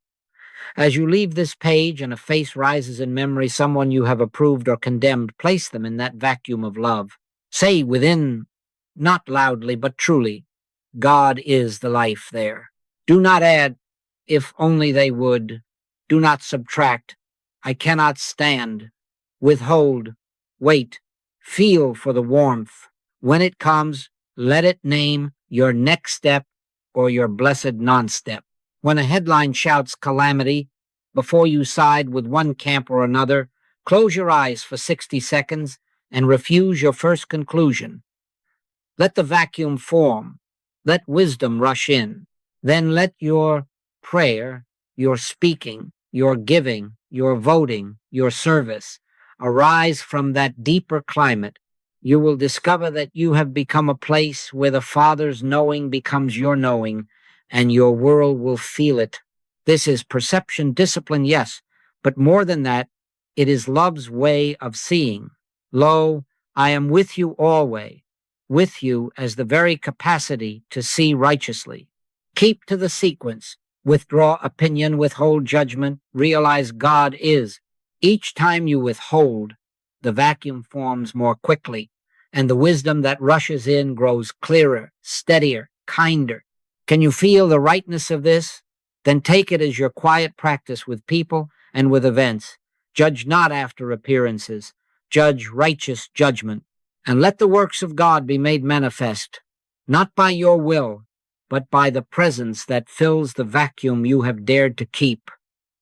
As you leave this page and a face rises in memory, someone you have approved or condemned, place them in that vacuum of love. Say within, not loudly, but truly, God is the life there. Do not add, if only they would. Do not subtract, I cannot stand. Withhold, wait, feel for the warmth. When it comes, let it name your next step or your blessed non-step. When a headline shouts calamity, before you side with one camp or another, close your eyes for 60 seconds and refuse your first conclusion. Let the vacuum form. Let wisdom rush in. Then let your prayer, your speaking, your giving, your voting, your service arise from that deeper climate. You will discover that you have become a place where the Father's knowing becomes your knowing, and your world will feel it. This is perception discipline, yes, but more than that, it is love's way of seeing. Lo, I am with you always, with you as the very capacity to see righteously. Keep to the sequence. Withdraw opinion, withhold judgment, realize God is. Each time you withhold, the vacuum forms more quickly, and the wisdom that rushes in grows clearer, steadier, kinder. Can you feel the rightness of this? Then take it as your quiet practice with people and with events. Judge not after appearances. Judge righteous judgment. And let the works of God be made manifest, not by your will, but by the presence that fills the vacuum you have dared to keep.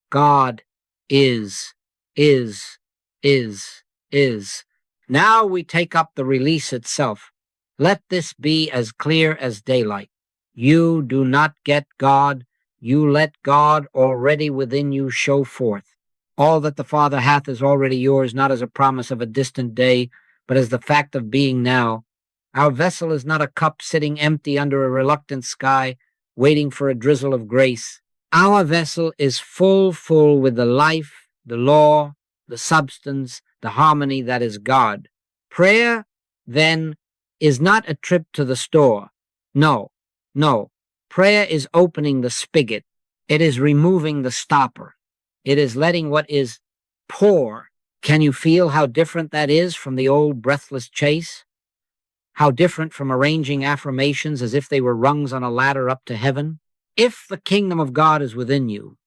God is, is, is, is. Now we take up the release itself. Let this be as clear as daylight. You do not get God. You let God already within you show forth. All that the Father hath is already yours, not as a promise of a distant day, but as the fact of being now. Our vessel is not a cup sitting empty under a reluctant sky, waiting for a drizzle of grace. Our vessel is full with the life, the law, the substance, the harmony that is God. Prayer, then, is not a trip to the store. No. Prayer is opening the spigot. It is removing the stopper. It is letting what is pour. Can you feel how different that is from the old breathless chase? How different from arranging affirmations as if they were rungs on a ladder up to heaven? If the kingdom of God is within you,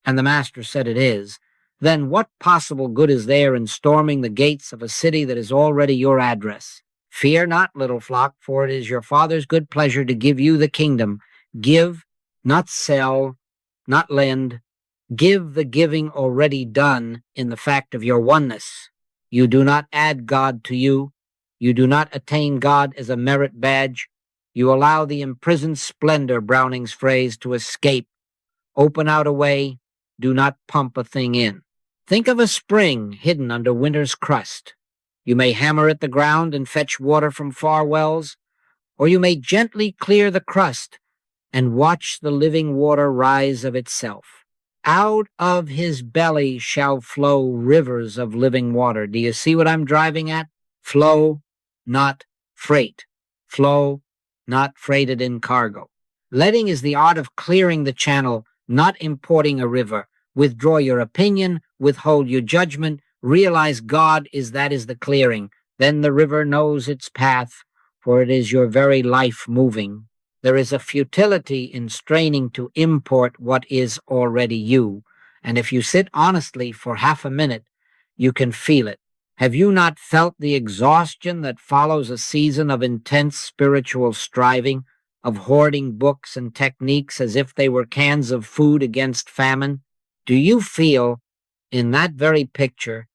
and the Master said it is, then what possible good is there in storming the gates of a city that is already your address? Fear not, little flock, for it is your Father's good pleasure to give you the kingdom. Give, not sell, not lend. Give the giving already done in the fact of your oneness. You do not add God to you. You do not attain God as a merit badge. You allow the imprisoned splendor, Browning's phrase, to escape. Open out a way. Do not pump a thing in. Think of a spring hidden under winter's crust. You may hammer at the ground and fetch water from far wells, or you may gently clear the crust and watch the living water rise of itself. Out of his belly shall flow rivers of living water. Do you see what I'm driving at? Flow, not freight. Flow, not freighted in cargo. Letting is the art of clearing the channel, not importing a river. Withdraw your opinion, withhold your judgment, realize God is the clearing. Then the river knows its path, for it is your very life moving. There is a futility in straining to import what is already you, and if you sit honestly for half a minute, you can feel it. Have you not felt the exhaustion that follows a season of intense spiritual striving, of hoarding books and techniques as if they were cans of food against famine? Do you feel, in that very picture,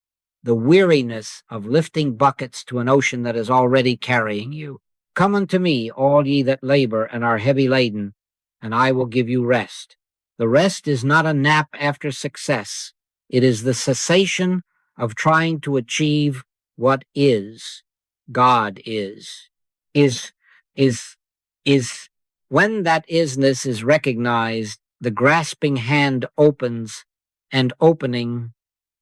the weariness of lifting buckets to an ocean that is already carrying you? Come unto me, all ye that labor and are heavy laden, and I will give you rest. The rest is not a nap after success. It is the cessation of trying to achieve what is. God is. Is when that isness is recognized, the grasping hand opens, and opening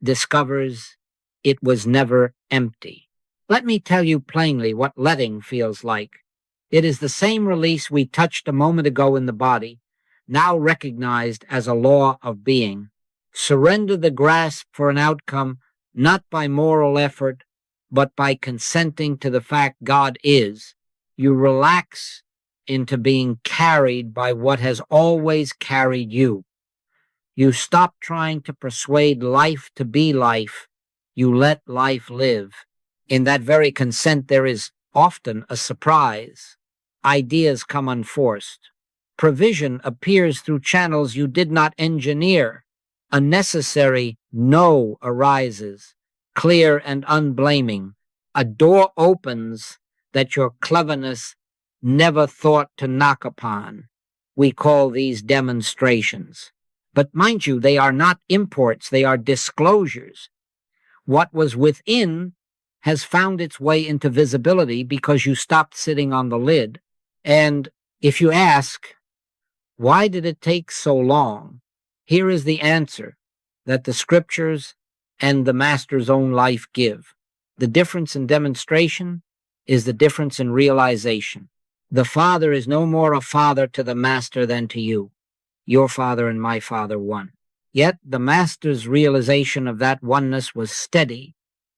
discovers it was never empty. Let me tell you plainly what letting feels like. It is the same release we touched a moment ago in the body, now recognized as a law of being. Surrender the grasp for an outcome, not by moral effort, but by consenting to the fact God is. You relax into being carried by what has always carried you. You stop trying to persuade life to be life. You let life live. In that very consent, there is often a surprise. Ideas come unforced. Provision appears through channels you did not engineer. A necessary no arises, clear and unblaming. a door opens that your cleverness never thought to knock upon. We call these demonstrations. But mind you, they are not imports, they are disclosures. What was within has found its way into visibility because you stopped sitting on the lid. And if you ask, why did it take so long? Here is the answer that the scriptures and the master's own life give. The difference in demonstration is the difference in realization. The Father is no more a father to the master than to you. Your Father and my Father one. Yet the master's realization of that oneness was steady,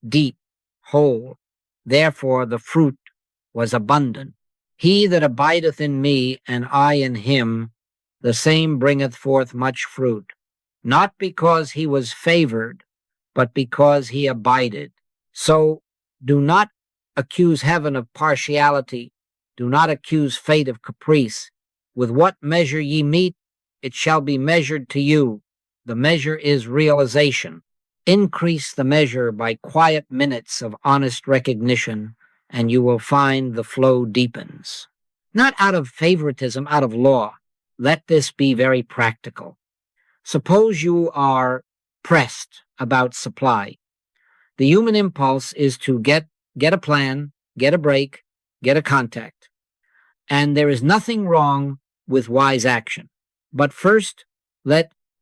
deep, whole. Therefore the fruit was abundant. He that abideth in me, and I in him, the same bringeth forth much fruit, not because he was favored, but because he abided. So do not accuse heaven of partiality. Do not accuse fate of caprice. With what measure ye meet, it shall be measured to you. The measure is realization. Increase the measure by quiet minutes of honest recognition, and you will find the flow deepens. Not out of favoritism, out of law. Let this be very practical. Suppose you are pressed about supply. The human impulse is to get a plan, get a break, get a contact. And there is nothing wrong with wise action. But first,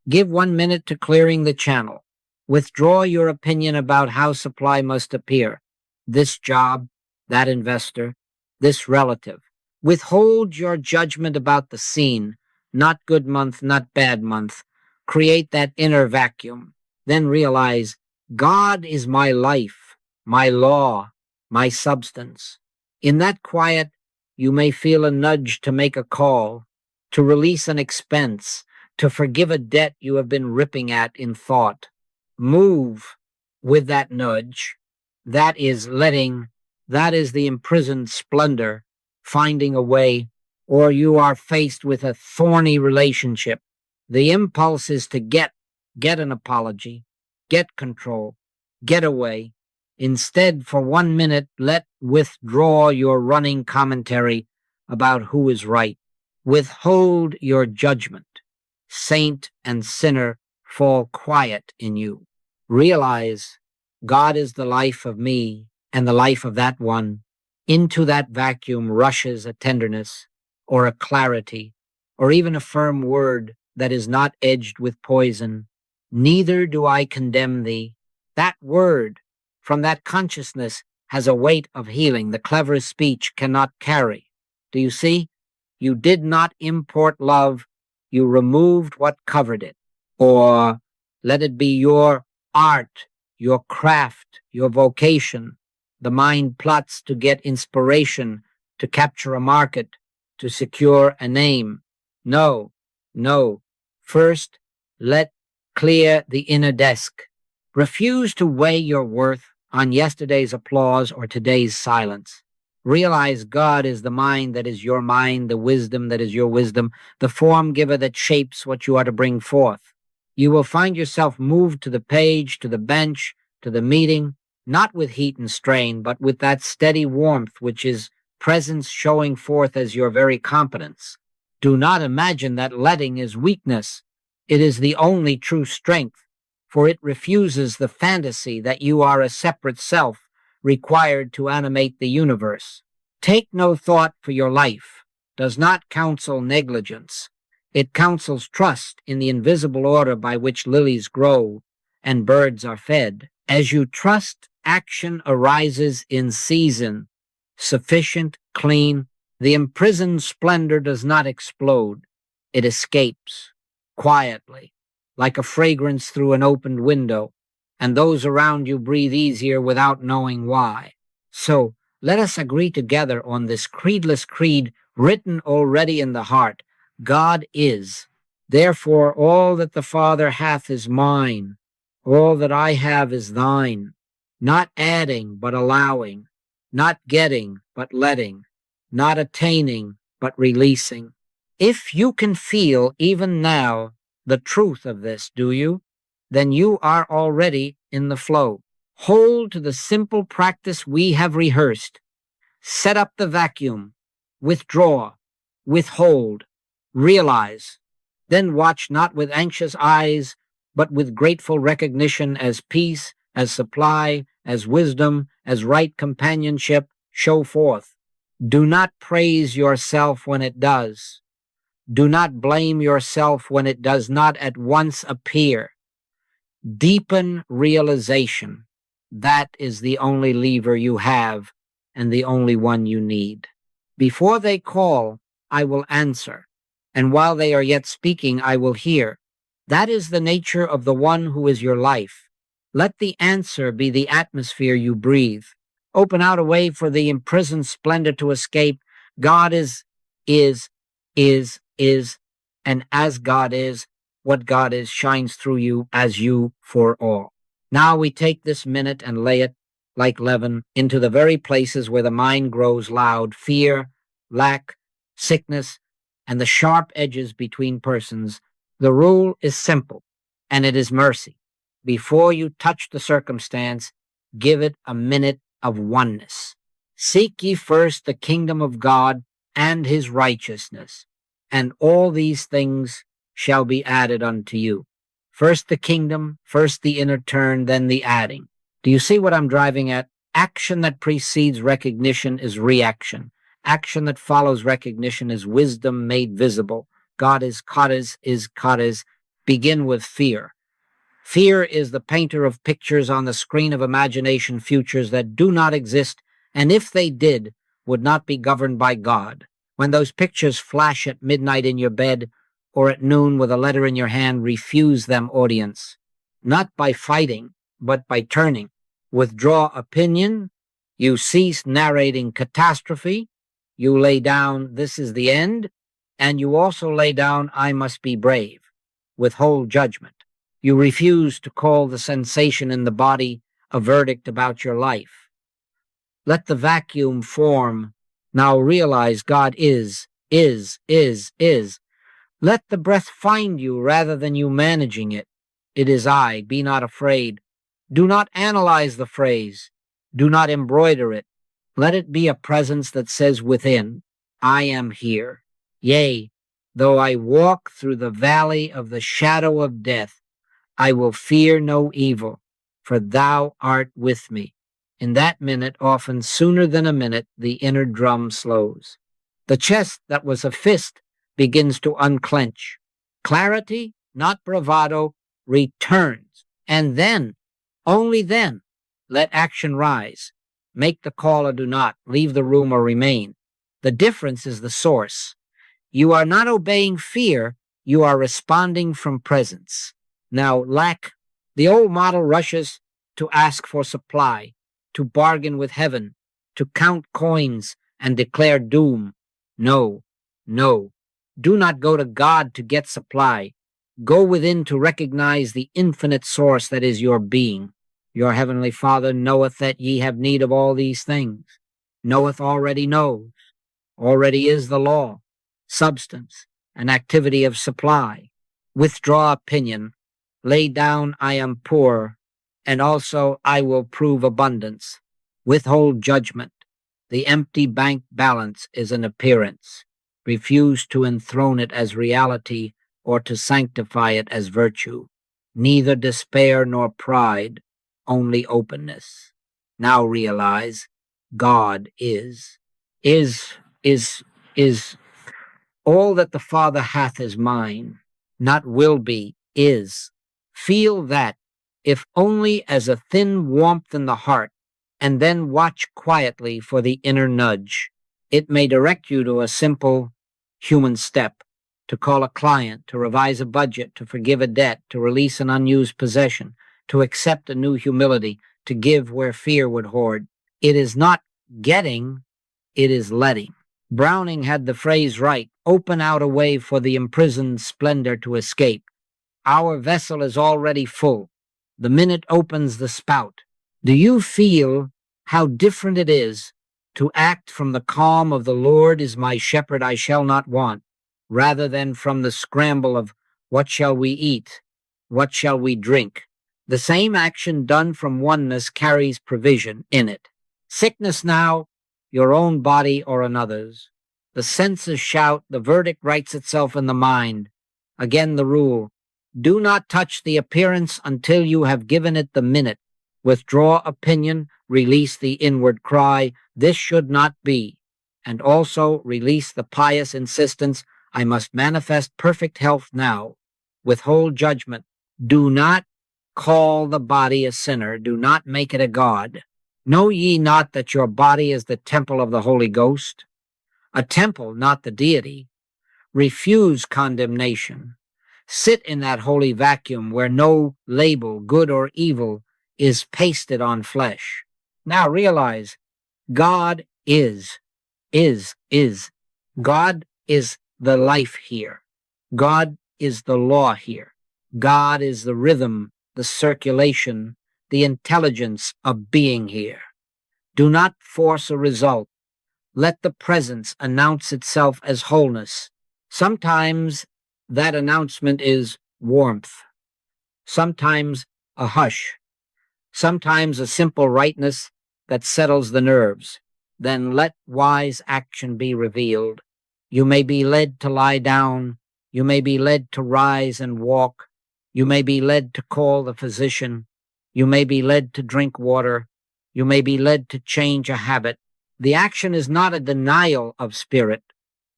give 1 minute to clearing the channel. Withdraw your opinion about how supply must appear. This job, that investor, this relative. Withhold your judgment about the scene. Not good month, not bad month. Create that inner vacuum. Then realize God is my life, my law, my substance. In that quiet, you may feel a nudge to make a call, to release an expense, to forgive a debt you have been ripping at in thought. Move with that nudge. That is the imprisoned splendor, finding a way, or you are faced with a thorny relationship. The impulse is to get an apology, get control, get away. Instead, for 1 minute, withdraw your running commentary about who is right. Withhold your judgment. Saint and sinner fall quiet in you. Realize God is the life of me and the life of that one. Into that vacuum rushes a tenderness or a clarity or even a firm word that is not edged with poison. Neither do I condemn thee. That word from that consciousness has a weight of healing the cleverest speech cannot carry. Do you see? You did not import love. You removed what covered it. Or let it be your art, your craft, your vocation. The mind plots to get inspiration, to capture a market, to secure a name. No. First, let clear the inner desk. Refuse to weigh your worth on yesterday's applause or today's silence. Realize God is the mind that is your mind, the wisdom that is your wisdom, the form giver that shapes what you are to bring forth. You will find yourself moved to the page, to the bench, to the meeting, not with heat and strain, but with that steady warmth which is presence showing forth as your very competence. Do not imagine that letting is weakness. It is the only true strength, for it refuses the fantasy that you are a separate self required to animate the universe. Take no thought for your life does not counsel negligence. It counsels trust in the invisible order by which lilies grow and birds are fed. As you trust, action arises in season, sufficient, clean. The imprisoned splendor does not explode. It escapes quietly, like a fragrance through an opened window, and those around you breathe easier without knowing why. So let us agree together on this creedless creed written already in the heart. God is. Therefore all that the Father hath is mine. All that I have is thine. Not adding, but allowing. Not getting, but letting. Not attaining, but releasing. If you can feel even now the truth of this, do you? Then you are already in the flow. Hold to the simple practice we have rehearsed. Set up the vacuum. Withdraw. Withhold. Realize. Then watch not with anxious eyes, but with grateful recognition as peace, as supply, as wisdom, as right companionship show forth. Do not praise yourself when it does. Do not blame yourself when it does not at once appear. Deepen realization. That is the only lever you have and the only one you need. Before they call, I will answer, and while they are yet speaking, I will hear. That is the nature of the one who is your life. Let the answer be the atmosphere you breathe. Open out a way for the imprisoned splendor to escape. God is, and as God is, what God is shines through you as you for all. Now we take this minute and lay it like leaven into the very places where the mind grows loud, fear, lack, sickness, and the sharp edges between persons. The rule is simple, and it is mercy. Before you touch the circumstance, give it a minute of oneness. Seek ye first the kingdom of God and his righteousness, and all these things shall be added unto you. First the kingdom, first the inner turn, then the adding. Do you see what I'm driving at? Action that precedes recognition is reaction. Action that follows recognition is wisdom made visible. God is Kades. Begin with fear. Fear is the painter of pictures on the screen of imagination, futures that do not exist, and if they did, would not be governed by God. When those pictures flash at midnight in your bed or at noon with a letter in your hand, refuse them, audience. Not by fighting, but by turning. Withdraw opinion. You cease narrating catastrophe. You lay down, this is the end. And you also lay down, I must be brave. Withhold judgment. You refuse to call the sensation in the body a verdict about your life. Let the vacuum form. Now realize God is. Let the breath find you rather than you managing it. It is I. Be not afraid. Do not analyze the phrase. Do not embroider it. Let it be a presence that says within, I am here. Yea, though I walk through the valley of the shadow of death, I will fear no evil, for thou art with me. In that minute, often sooner than a minute, the inner drum slows. The chest that was a fist begins to unclench. Clarity, not bravado, returns. And then, only then, let action rise. Make the call or do not. Leave the room or remain. The difference is the source. You are not obeying fear. You are responding from presence. Now, lack. The old model rushes to ask for supply, to bargain with heaven, to count coins and declare doom. No. Do not go to God to get supply. Go within to recognize the infinite source that is your being. Your heavenly Father knoweth that ye have need of all these things. Knoweth already knows. Already is the law, substance, and activity of supply. Withdraw opinion. Lay down, I am poor, and also I will prove abundance. Withhold judgment. The empty bank balance is an appearance. Refuse to enthrone it as reality or to sanctify it as virtue. Neither despair nor pride, only openness. Now realize God is. All that the Father hath is mine, not will be, is. Feel that, if only as a thin warmth in the heart, and then watch quietly for the inner nudge. It may direct you to a simple human step, to call a client, to revise a budget, to forgive a debt, to release an unused possession, to accept a new humility, to give where fear would hoard. It is not getting, it is letting. Browning had the phrase right, open out a way for the imprisoned splendor to escape. Our vessel is already full. The minute opens the spout. Do you feel how different it is to act from the calm of the Lord is my shepherd, I shall not want, rather than from the scramble of what shall we eat, what shall we drink, The same action done from oneness carries provision in it. Sickness now, your own body or another's. The senses shout, the verdict writes itself in the mind. Again the rule, do not touch the appearance until you have given it the minute. Withdraw opinion, release the inward cry, this should not be. And also release the pious insistence, I must manifest perfect health now. Withhold judgment. Do not call the body a sinner. Do not make it a god. Know ye not that your body is the temple of the Holy Ghost? A temple, not the deity. Refuse condemnation. Sit in that holy vacuum where no label, good or evil, is pasted on flesh. Now realize, God is. God is the life here. God is the law here. God is the rhythm, the circulation, the intelligence of being here. Do not force a result. Let the presence announce itself as wholeness. Sometimes that announcement is warmth. Sometimes a hush. Sometimes a simple rightness that settles the nerves. Then let wise action be revealed. You may be led to lie down. You may be led to rise and walk. You may be led to call the physician. You may be led to drink water. You may be led to change a habit. The action is not a denial of spirit.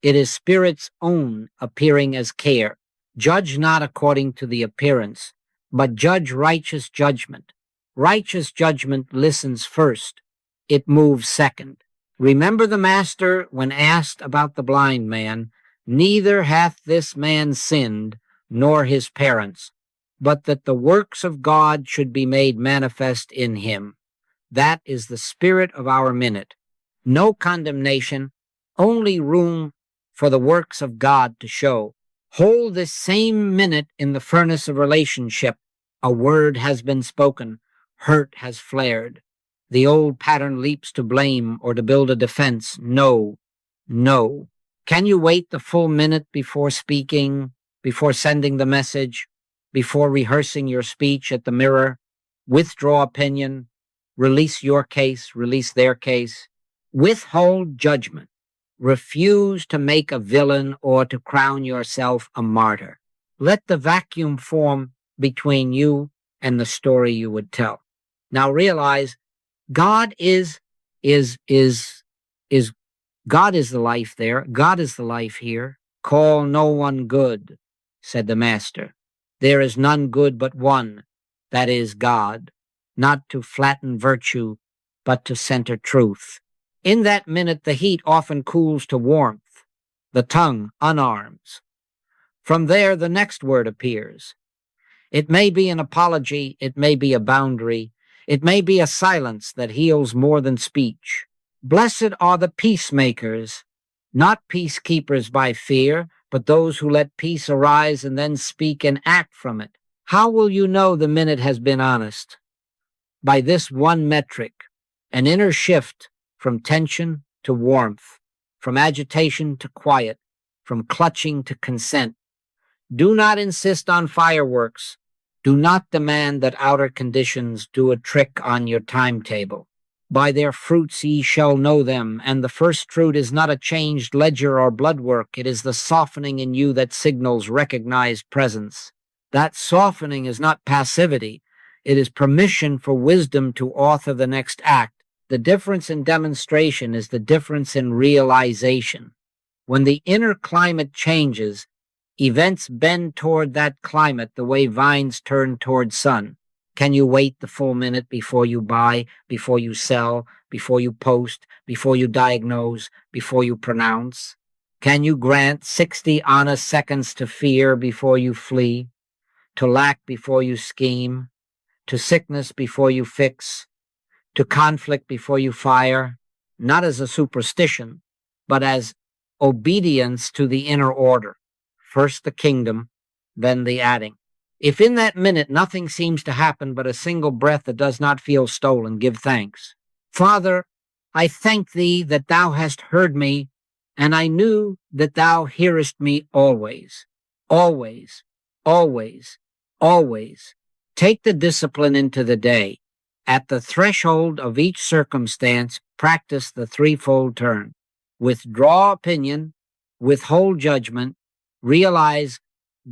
It is spirit's own appearing as care. Judge not according to the appearance, but judge righteous judgment. Righteous judgment listens first. It moves second. Remember the Master when asked about the blind man, neither hath this man sinned, nor his parents, but that the works of God should be made manifest in him. That is the spirit of our minute. No condemnation, only room for the works of God to show. Hold this same minute in the furnace of relationship. A word has been spoken. Hurt has flared. The old pattern leaps to blame or to build a defense. No. Can you wait the full minute before speaking, before sending the message, before rehearsing your speech at the mirror? Withdraw opinion. Release your case. Release their case. Withhold judgment. Refuse to make a villain or to crown yourself a martyr. Let the vacuum form between you and the story you would tell. Now realize God is God is the life there. God is the life here. Call no one good, said the Master. There is none good but one, that is God, not to flatten virtue, but to center truth. In that minute, the heat often cools to warmth. The tongue unarms. From there, the next word appears. It may be an apology. It may be a boundary. It may be a silence that heals more than speech. Blessed are the peacemakers, not peacekeepers by fear, but those who let peace arise and then speak and act from it. How will you know the minute has been honest? By this one metric, an inner shift from tension to warmth, from agitation to quiet, from clutching to consent. Do not insist on fireworks. Do not demand that outer conditions do a trick on your timetable. By their fruits ye shall know them, and the first fruit is not a changed ledger or blood work. It is the softening in you that signals recognized presence. That softening is not passivity. It is permission for wisdom to author the next act. The difference in demonstration is the difference in realization. When the inner climate changes, events bend toward that climate the way vines turn toward sun. Can you wait the full minute before you buy, before you sell, before you post, before you diagnose, before you pronounce? Can you grant 60 honest seconds to fear before you flee, to lack before you scheme, to sickness before you fix, to conflict before you fire, not as a superstition, but as obedience to the inner order? First the kingdom, then the adding. If in that minute nothing seems to happen but a single breath that does not feel stolen, give thanks. Father, I thank thee that thou hast heard me, and I knew that thou hearest me always, always, always, always. Take the discipline into the day. At the threshold of each circumstance, practice the threefold turn. Withdraw opinion, withhold judgment, realize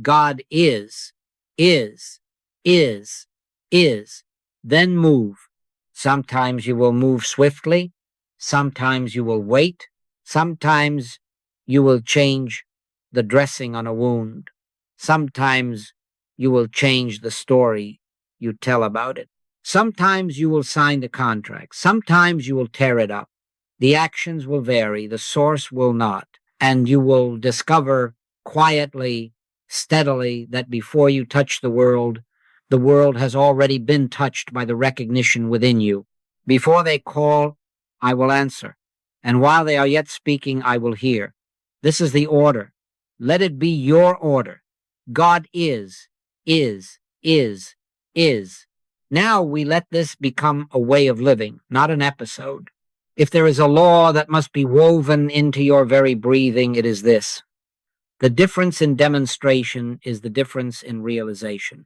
God is, is, is, is, then move. Sometimes you will move swiftly, sometimes you will wait, sometimes you will change the dressing on a wound, sometimes you will change the story you tell about it. Sometimes you will sign the contract, sometimes you will tear it up. The actions will vary, the source will not, and you will discover quietly, steadily, that before you touch the world has already been touched by the recognition within you. Before they call, I will answer, and while they are yet speaking, I will hear. This is the order. Let it be your order. God is, is, is, is. Now we let this become a way of living, not an episode. If there is a law that must be woven into your very breathing, it is this. The difference in demonstration is the difference in realization.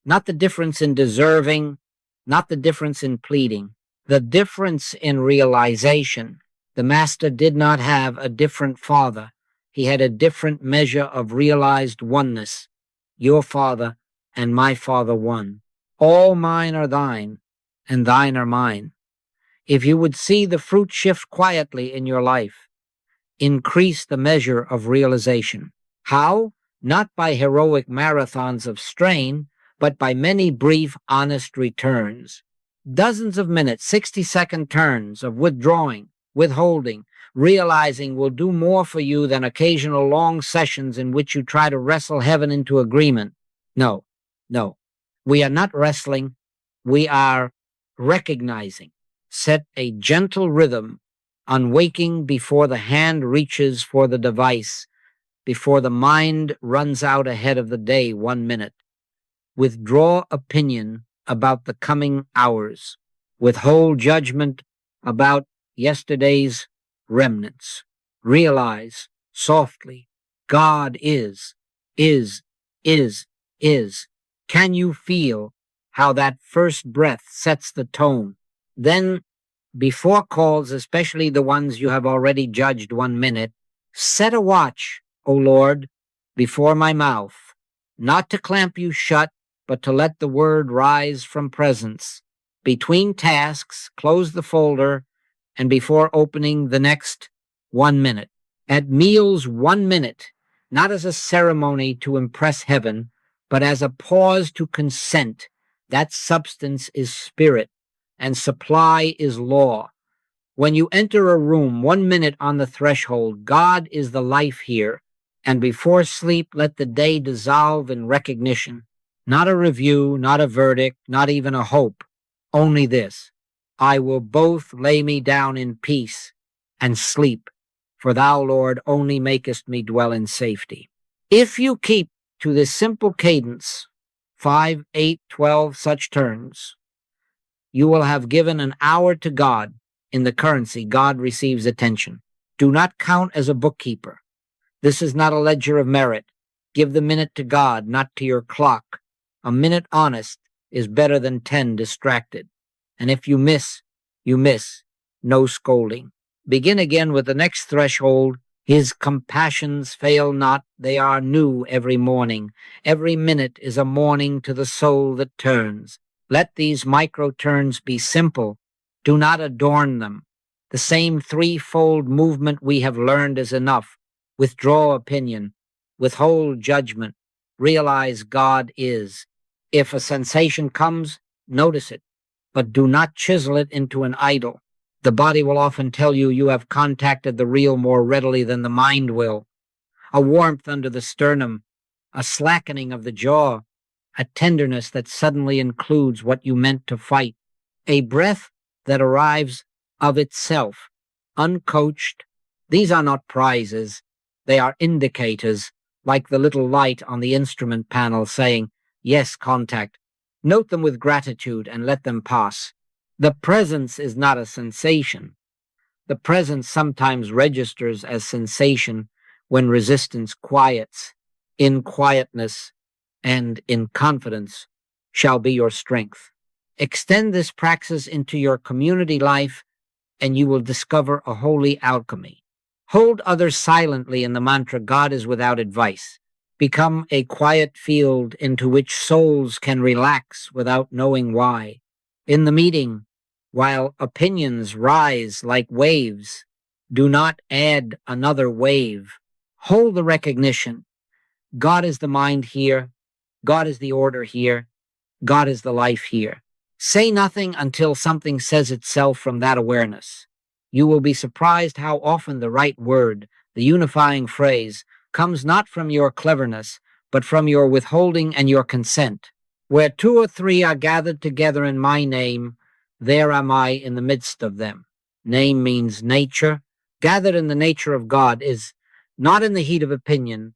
Not the difference in deserving, not the difference in pleading. The difference in realization. The Master did not have a different Father. He had a different measure of realized oneness. Your Father and my Father one. All mine are thine, and thine are mine. If you would see the fruit shift quietly in your life, increase the measure of realization. How? Not by heroic marathons of strain, but by many brief, honest returns. Dozens of minutes, 60-second turns of withdrawing, withholding, realizing will do more for you than occasional long sessions in which you try to wrestle heaven into agreement. No, no. We are not wrestling. We are recognizing. Set a gentle rhythm on waking before the hand reaches for the device, before the mind runs out ahead of the day 1 minute. Withdraw opinion about the coming hours. Withhold judgment about yesterday's remnants. Realize softly, God is, is, is, is. Can you feel how that first breath sets the tone? Then, before calls, especially the ones you have already judged 1 minute, set a watch, O Lord, before my mouth, not to clamp you shut, but to let the word rise from presence. Between tasks, close the folder, and before opening the next 1 minute. At meals, 1 minute, not as a ceremony to impress heaven, but as a pause to consent. That substance is spirit, and supply is law. When you enter a room, 1 minute on the threshold, God is the life here, and before sleep, let the day dissolve in recognition. Not a review, not a verdict, not even a hope. Only this: I will both lay me down in peace and sleep, for thou, Lord, only makest me dwell in safety. If you keep to this simple cadence, 5, 8, 12 such turns, you will have given an hour to God. In the currency, God receives attention. Do not count as a bookkeeper. This is not a ledger of merit. Give the minute to God, not to your clock. A minute honest is better than 10 distracted. And if you miss, you miss. No scolding. Begin again with the next threshold. His compassions fail not. They are new every morning. Every minute is a morning to the soul that turns. Let these micro-turns be simple. Do not adorn them. The same threefold movement we have learned is enough. Withdraw opinion. Withhold judgment. Realize God is. If a sensation comes, notice it, but do not chisel it into an idol. The body will often tell you you have contacted the real more readily than the mind will. A warmth under the sternum, a slackening of the jaw, a tenderness that suddenly includes what you meant to fight, a breath that arrives of itself, uncoached. These are not prizes. They are indicators, like the little light on the instrument panel saying, yes, contact. Note them with gratitude and let them pass. The presence is not a sensation. The presence sometimes registers as sensation when resistance quiets. In quietness and in confidence, shall be your strength. Extend this praxis into your community life, and you will discover a holy alchemy. Hold others silently in the mantra, God is without advice. Become a quiet field into which souls can relax without knowing why. In the meeting, while opinions rise like waves, do not add another wave. Hold the recognition. God is the mind here. God is the order here. God is the life here. Say nothing until something says itself from that awareness. You will be surprised how often the right word, the unifying phrase, comes not from your cleverness, but from your withholding and your consent. Where two or three are gathered together in my name, there am I in the midst of them. Name means nature. Gathered in the nature of God is not in the heat of opinion,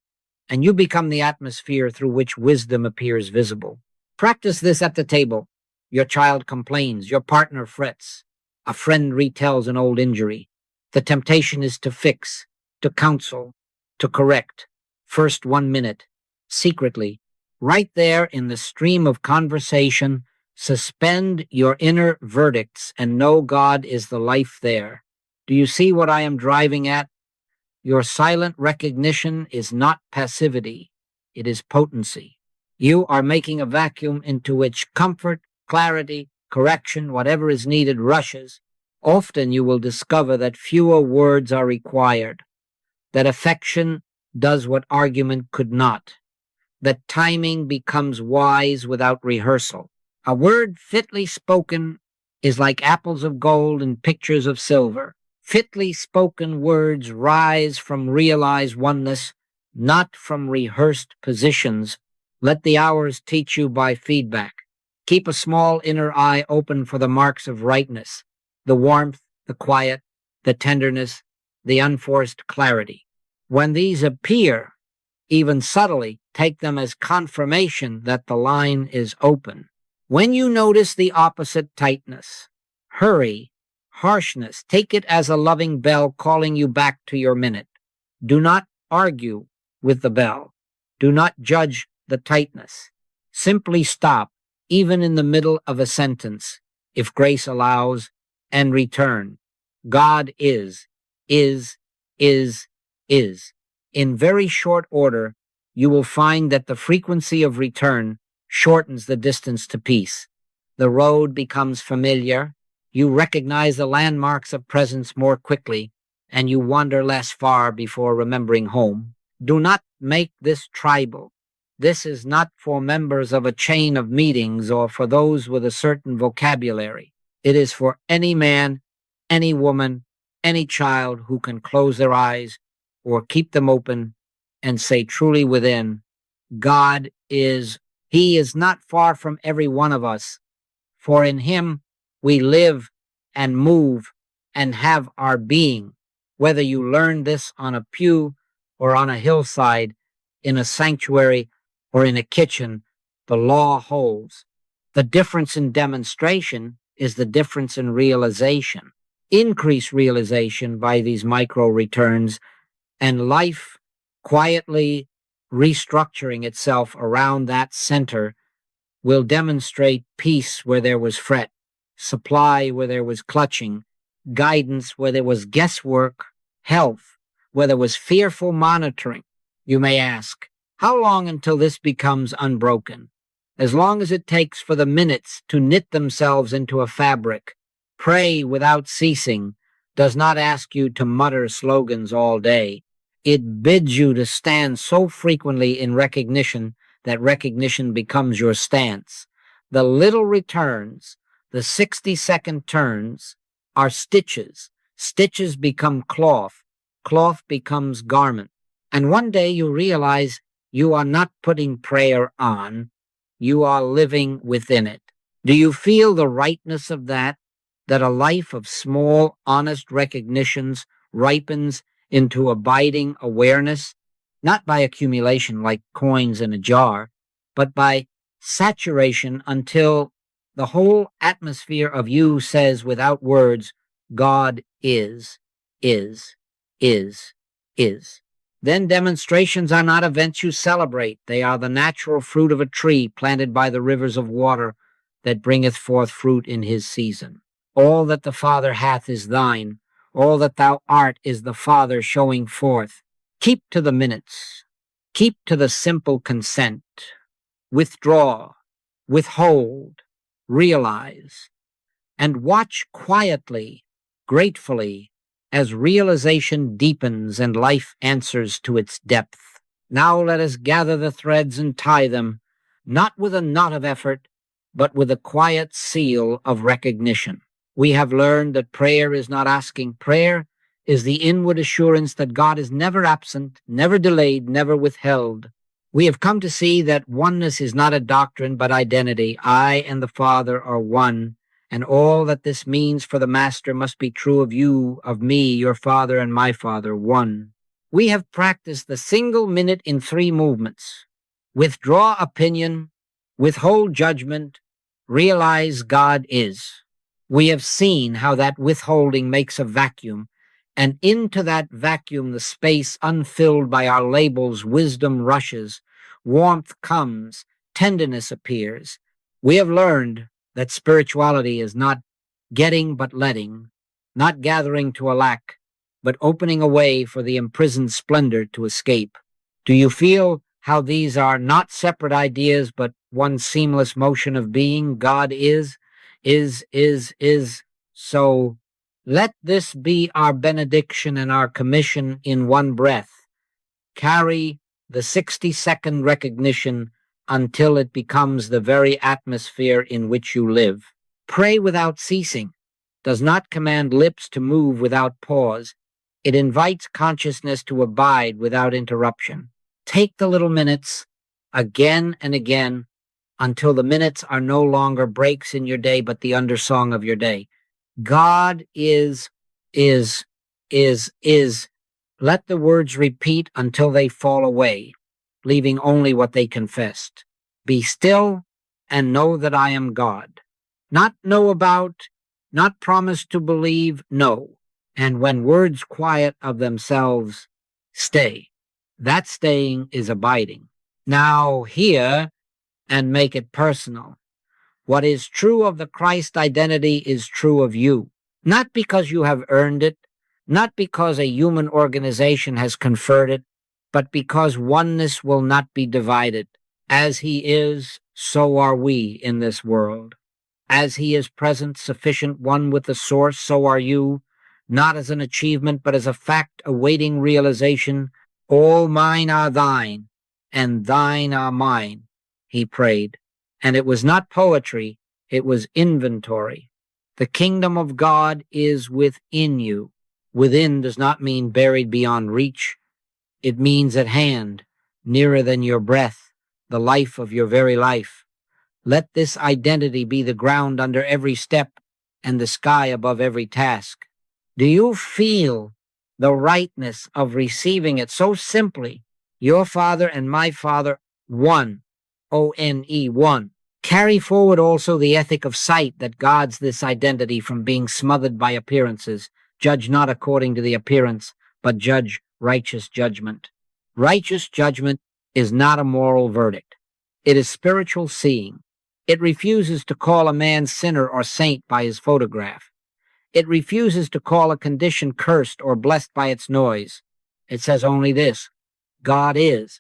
and you become the atmosphere through which wisdom appears visible. Practice this at the table. Your child complains, your partner frets, a friend retells an old injury. The temptation is to fix, to counsel, to correct. First 1 minute, secretly, right there in the stream of conversation, suspend your inner verdicts and know God is the life there. Do you see what I am driving at? Your silent recognition is not passivity, it is potency. You are making a vacuum into which comfort, clarity, correction, whatever is needed, rushes. Often you will discover that fewer words are required, that affection does what argument could not, that timing becomes wise without rehearsal. A word fitly spoken is like apples of gold and pictures of silver. Fitly spoken words rise from realized oneness, not from rehearsed positions. Let the hours teach you by feedback. Keep a small inner eye open for the marks of rightness, the warmth, the quiet, the tenderness, the unforced clarity. When these appear, even subtly, take them as confirmation that the line is open. When you notice the opposite tightness, hurry, harshness, take it as a loving bell calling you back to your minute. Do not argue with the bell. Do not judge the tightness. Simply stop, even in the middle of a sentence, if grace allows, and return. God is. In very short order, you will find that the frequency of return shortens the distance to peace. The road becomes familiar. You recognize the landmarks of presence more quickly, and you wander less far before remembering home. Do not make this tribal. This is not for members of a chain of meetings or for those with a certain vocabulary. It is for any man, any woman, any child who can close their eyes or keep them open and say truly within, God is. He is not far from every one of us, for in him we live and move and have our being. Whether you learn this on a pew or on a hillside, in a sanctuary or in a kitchen, the law holds. The difference in demonstration is the difference in realization. Increase realization by these micro returns, and life quietly restructuring itself around that center will demonstrate peace where there was fret, supply where there was clutching, guidance where there was guesswork, health where there was fearful monitoring. You may ask, how long until this becomes unbroken? As long as it takes for the minutes to knit themselves into a fabric. Pray without ceasing does not ask you to mutter slogans all day. It bids you to stand so frequently in recognition that recognition becomes your stance. The little returns, the 60-second turns, are stitches. Stitches become cloth. Cloth becomes garment. And one day you realize you are not putting prayer on, you are living within it. Do you feel the rightness of that? That a life of small, honest recognitions ripens into abiding awareness, not by accumulation like coins in a jar, but by saturation until the whole atmosphere of you says without words, God is. Then demonstrations are not events you celebrate. They are the natural fruit of a tree planted by the rivers of water that bringeth forth fruit in his season. All that the Father hath is thine. All that thou art is the Father showing forth. Keep to the minutes. Keep to the simple consent. Withdraw, withhold, realize, and watch quietly, gratefully, as realization deepens and life answers to its depth. Now let us gather the threads and tie them, not with a knot of effort, but with a quiet seal of recognition. We have learned that prayer is not asking. Prayer is the inward assurance that God is never absent, never delayed, never withheld. We have come to see that oneness is not a doctrine, but identity. I and the Father are one, and all that this means for the Master must be true of you, of me, your Father, and my Father, one. We have practiced the single minute in 3 movements. Withdraw opinion, withhold judgment, realize God is. We have seen how that withholding makes a vacuum, and into that vacuum, the space unfilled by our labels, wisdom rushes, warmth comes, tenderness appears. We have learned that spirituality is not getting but letting, not gathering to a lack, but opening a way for the imprisoned splendor to escape. Do you feel how these are not separate ideas, but one seamless motion of being? God is. So let this be our benediction and our commission in one breath. Carry the 60-second recognition until it becomes the very atmosphere in which you live. Pray without ceasing does not command lips to move without pause. It invites consciousness to abide without interruption. Take the little minutes again and again until the minutes are no longer breaks in your day, but the undersong of your day. God is. Let the words repeat until they fall away, leaving only what they confessed. Be still and know that I am God. Not know about, not promise to believe, know. And when words quiet of themselves, stay. That staying is abiding. Now hear and make it personal. What is true of the Christ identity is true of you, not because you have earned it, not because a human organization has conferred it, but because oneness will not be divided. As he is, so are we in this world. As he is present, sufficient, one with the source, so are you, not as an achievement, but as a fact awaiting realization. All mine are thine, and thine are mine, he prayed. And it was not poetry, it was inventory. The kingdom of God is within you. Within does not mean buried beyond reach. It means at hand, nearer than your breath, the life of your very life. Let this identity be the ground under every step and the sky above every task. Do you feel the rightness of receiving it so simply? Your Father and my Father, one. O-N-E, one. Carry forward also the ethic of sight that guards this identity from being smothered by appearances. Judge not according to the appearance, but judge righteous judgment. Righteous judgment is not a moral verdict. It is spiritual seeing. It refuses to call a man sinner or saint by his photograph. It refuses to call a condition cursed or blessed by its noise. It says only this: God is.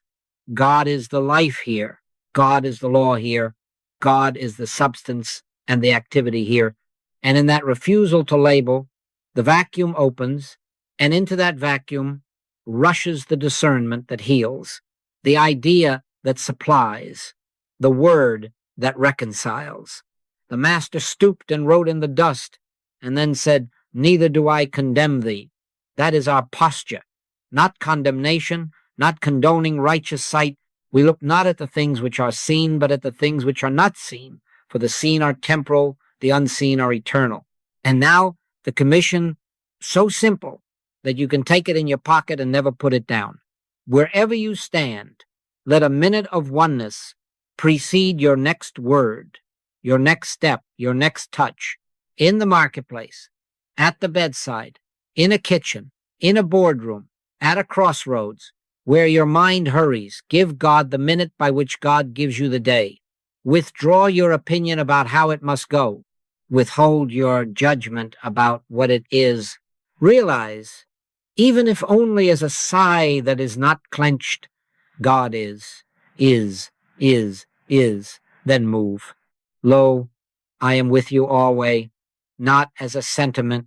God is the life here. God is the law here. God is the substance and the activity here. And in that refusal to label, the vacuum opens, and into that vacuum rushes the discernment that heals, the idea that supplies, the word that reconciles. The Master stooped and wrote in the dust, and then said, "Neither do I condemn thee." That is our posture, not condemnation, not condoning righteous sight. We look not at the things which are seen, but at the things which are not seen, for the seen are temporal, the unseen are eternal. And now the commission, so simple that you can take it in your pocket and never put it down. Wherever you stand, let a minute of oneness precede your next word, your next step, your next touch, in the marketplace, at the bedside, in a kitchen, in a boardroom, at a crossroads. Where your mind hurries, give God the minute by which God gives you the day. Withdraw your opinion about how it must go. Withhold your judgment about what it is. Realize, even if only as a sigh that is not clenched, God is, then move. Lo, I am with you always, not as a sentiment,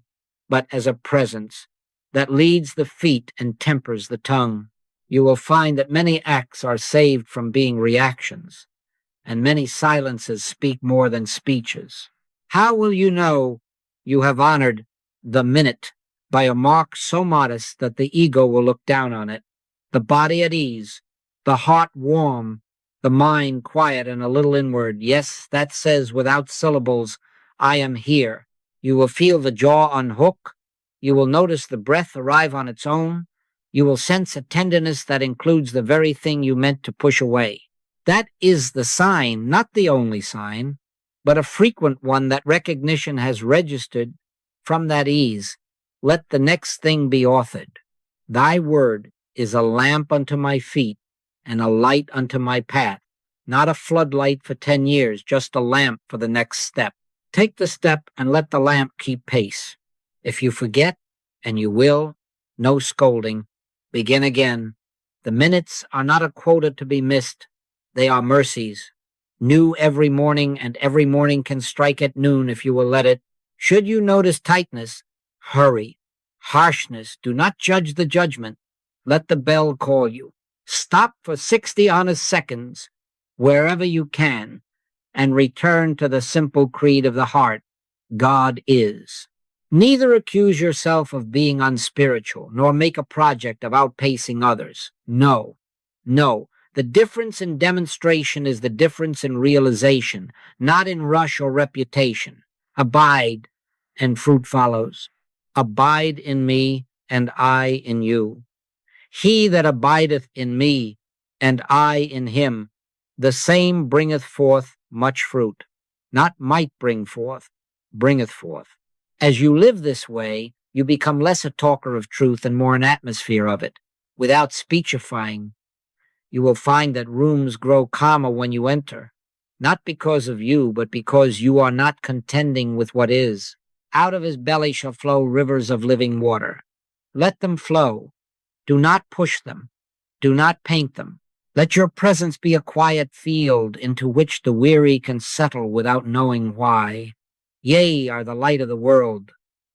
but as a presence that leads the feet and tempers the tongue. You will find that many acts are saved from being reactions, and many silences speak more than speeches. How will you know you have honored the minute? By a mark so modest that the ego will look down on it, the body at ease, the heart warm, the mind quiet and a little inward. Yes, that says without syllables, I am here. You will feel the jaw unhook. You will notice the breath arrive on its own. You will sense a tenderness that includes the very thing you meant to push away. That is the sign, not the only sign, but a frequent one that recognition has registered from that ease. Let the next thing be authored. Thy word is a lamp unto my feet and a light unto my path. Not a floodlight for 10 years, just a lamp for the next step. Take the step and let the lamp keep pace. If you forget, and you will, no scolding. Begin again. The minutes are not a quota to be missed. They are mercies. New every morning, and every morning can strike at noon if you will let it. Should you notice tightness, hurry. Harshness, do not judge the judgment. Let the bell call you. Stop for 60 honest seconds, wherever you can, and return to the simple creed of the heart. God is. Neither accuse yourself of being unspiritual, nor make a project of outpacing others. No. The difference in demonstration is the difference in realization, not in rush or reputation. Abide, and fruit follows. Abide in me, and I in you. He that abideth in me, and I in him, the same bringeth forth much fruit. Not might bring forth, bringeth forth. As you live this way, you become less a talker of truth and more an atmosphere of it. Without speechifying, you will find that rooms grow calmer when you enter, not because of you, but because you are not contending with what is. Out of his belly shall flow rivers of living water. Let them flow. Do not push them. Do not paint them. Let your presence be a quiet field into which the weary can settle without knowing why. Ye are the light of the world,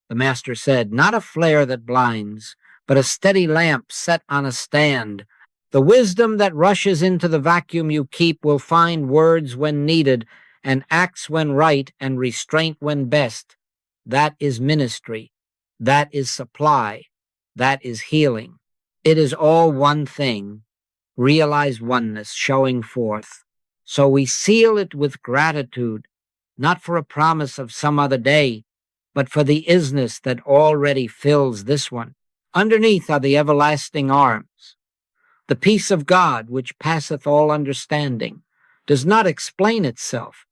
the Master said, not a flare that blinds, but a steady lamp set on a stand. The wisdom that rushes into the vacuum you keep will find words when needed, and acts when right, and restraint when best. That is ministry. That is supply. That is healing. It is all one thing, realized oneness showing forth. So we seal it with gratitude, not for a promise of some other day, but for the isness that already fills this one. Underneath are the everlasting arms. The peace of God, which passeth all understanding, does not explain itself.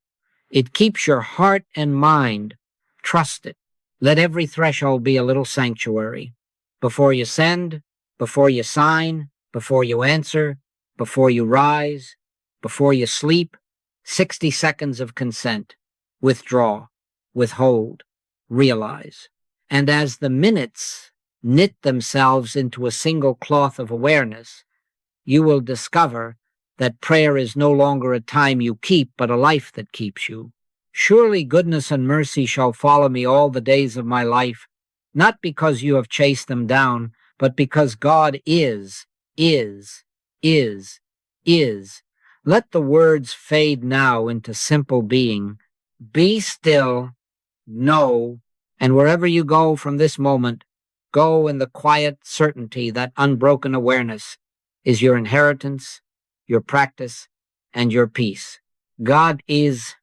It keeps your heart and mind. Trust it. Let every threshold be a little sanctuary. Before you send, before you sign, before you answer, before you rise, before you sleep, 60 seconds of consent. Withdraw, withhold, realize. And as the minutes knit themselves into a single cloth of awareness, you will discover that prayer is no longer a time you keep, but a life that keeps you. Surely goodness and mercy shall follow me all the days of my life, not because you have chased them down, but because God is. Let the words fade now into simple being. Be still, know, and wherever you go from this moment, go in the quiet certainty that unbroken awareness is your inheritance, your practice, and your peace. God is